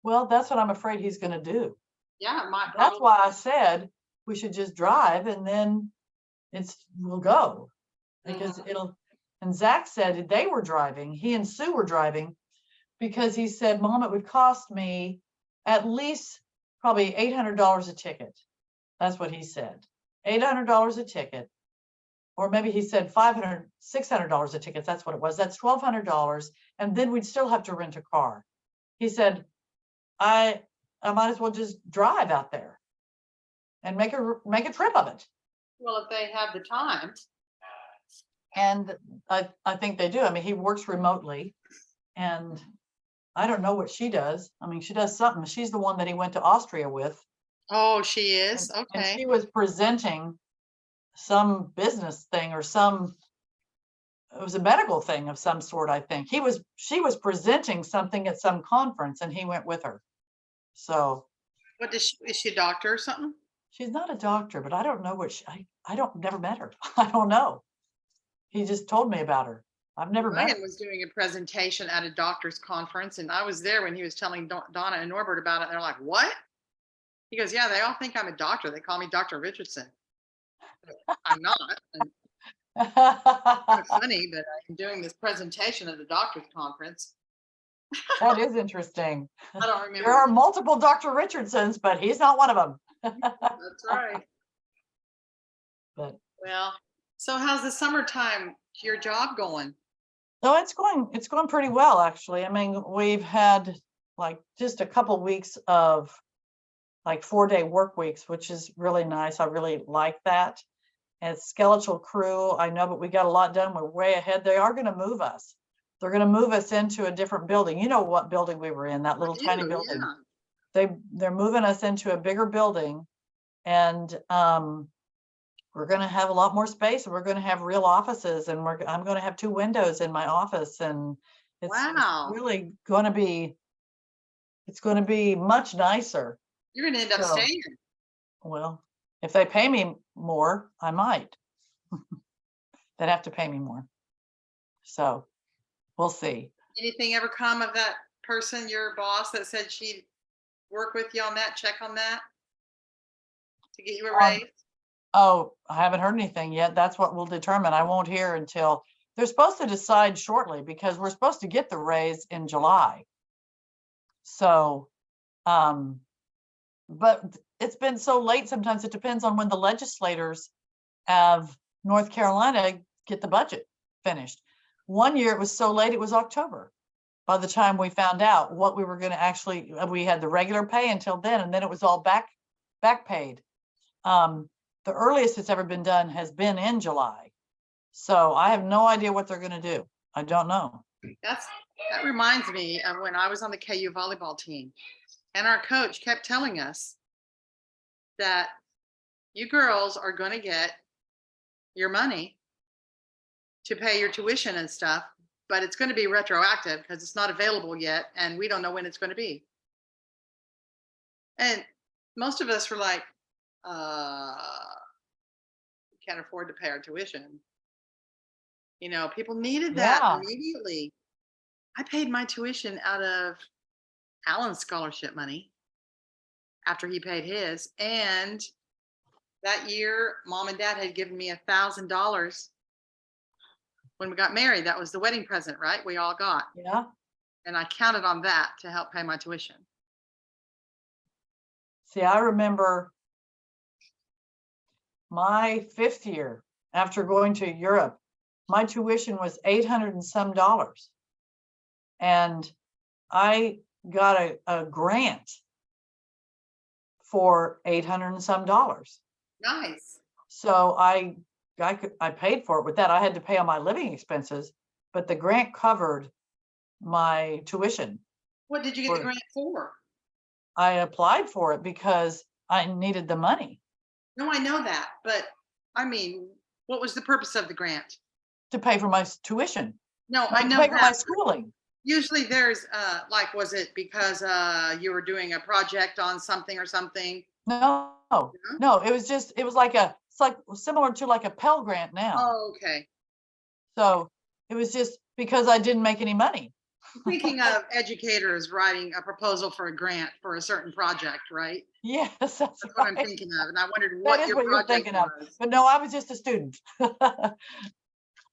Well, that's what I'm afraid he's going to do. Yeah, That's why I said we should just drive and then we'll go because and Zach said they were driving, he and Sue were driving because he said, Mom, it would cost me at least probably $800 a ticket. That's what he said. $800 a ticket. Or maybe he said $500, $600 a ticket. That's what it was. That's $1,200. And then we'd still have to rent a car. He said, I might as well just drive out there and make a trip of it. Well, if they have the time. And I think they do. I mean, he works remotely and I don't know what she does. I mean, she does something. She's the one that he went to Austria with. Oh, she is. And Okay. she was presenting some business thing or it was a medical thing of some sort, I think. She was presenting something at some conference and he went with her. So. What is she a doctor or something? She's not a doctor, but I don't know what never met her. I don't know. He just told me about her. I've never met her. Ryan was doing a presentation at a doctor's conference and I was there when he was telling Donna and Norbert about it. And they're like, what? He goes, yeah, they all think I'm a doctor. They call me Dr. Richardson. I'm not. And kind of funny, but I'm doing this presentation at a doctor's conference. That is interesting. I don't remember. There are multiple Dr. Richardsons, but he's not one of them. That's right. But well, so how's the summertime, your job going? no, it's going pretty well, actually. I mean, we've had like just a couple weeks of like 4-day work weeks, which is really nice. I really like that. And skeletal crew, I know, but we got a lot done. We're way ahead. They are going to move us. They're going to move us into a different building. You know what building we were in, that little tiny building. Yeah. They're moving us into a bigger building and we're going to have a lot more space and we're going to have real offices and I'm going to have 2 windows in my office and it's really going to be much nicer. You're going to end up staying. Well, if they pay me more, I might. They'd have to pay me more. So we'll see. Anything ever come of that person, your boss, that said she'd work with you on that, check on that to get you a raise? Oh, I haven't heard anything yet. That's what we'll determine. I won't hear until they're supposed to decide shortly because we're supposed to get the raise in July. So, but it's been so late. Sometimes it depends on when the legislators of North Carolina get the budget finished. One year it was so late, it was October. By the time we found out what we were going to we had the regular pay until then, and then it was all back paid. The earliest it's ever been done has been in July. So I have no idea what they're going to do. I don't know. That reminds me of when I was on the KU volleyball team and our coach kept telling us that you girls are going to get your money to pay your tuition and stuff, but it's going to be retroactive because it's not available yet and we don't know when it's going to be. And most of us were like, can't afford to pay our tuition. You know, people needed that immediately. I paid my tuition out of Alan's scholarship money after he paid his. And that year, Mom and Dad had given me $1,000 when we got married. That was the wedding present, right? We all got. Yeah. And I counted on that to help pay my tuition. See, I remember my 5th year after going to Europe, my tuition was $800 and some. And I got a grant for $800 and some. Nice. So I I paid for it with that. I had to pay all my living expenses, but the grant covered my tuition. What did you get the For- grant for? I applied for it because I needed the money No, I know that, but I mean, what was the purpose of the grant? to pay for my tuition, No, I to know pay for my that. schooling. Usually there's, like, was it because, you were doing a project on something or something? No, no, it was it's like similar to like a Pell Grant now. Oh, okay. So it was just because I didn't make any money. Thinking of educators writing a proposal for a grant for a certain project, right? Yes, that's That's what I'm right. thinking of, and I wondered That what is your what you're project thinking of. was. But no, I was just a student.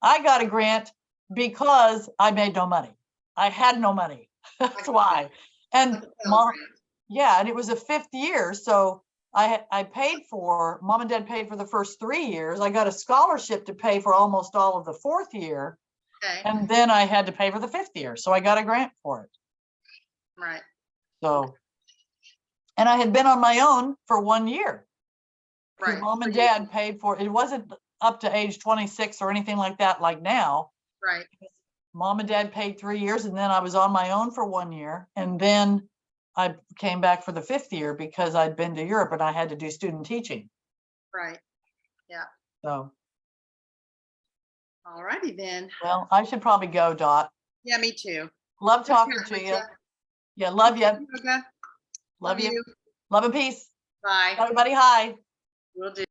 I got a grant because I made no money. I had no money. That's why. And Like a Pell mom, Grant. yeah, and it was a 5th year. So I paid for, mom and dad paid for the first 3 years. I got a scholarship to pay for almost all of the 4th year. Okay, And then I had to pay for the 5th year. So I got a grant for it. right. So, and I had been on my own for 1 year. 'Cause Right. mom So and you- dad paid for it. It wasn't up to age 26 or anything like that, like now. Right, Mom and dad paid 3 years and then I was on my own for 1 year. And then I came back for the 5th year because I'd been to Europe and I had to do student teaching. right. So, All righty then. well, I should probably go, Dot. Yeah, me too. Love talking Good to chatting you. with Yeah, love you. Yoga. Love you. Love and peace. Bye. Everybody, hi. Will do.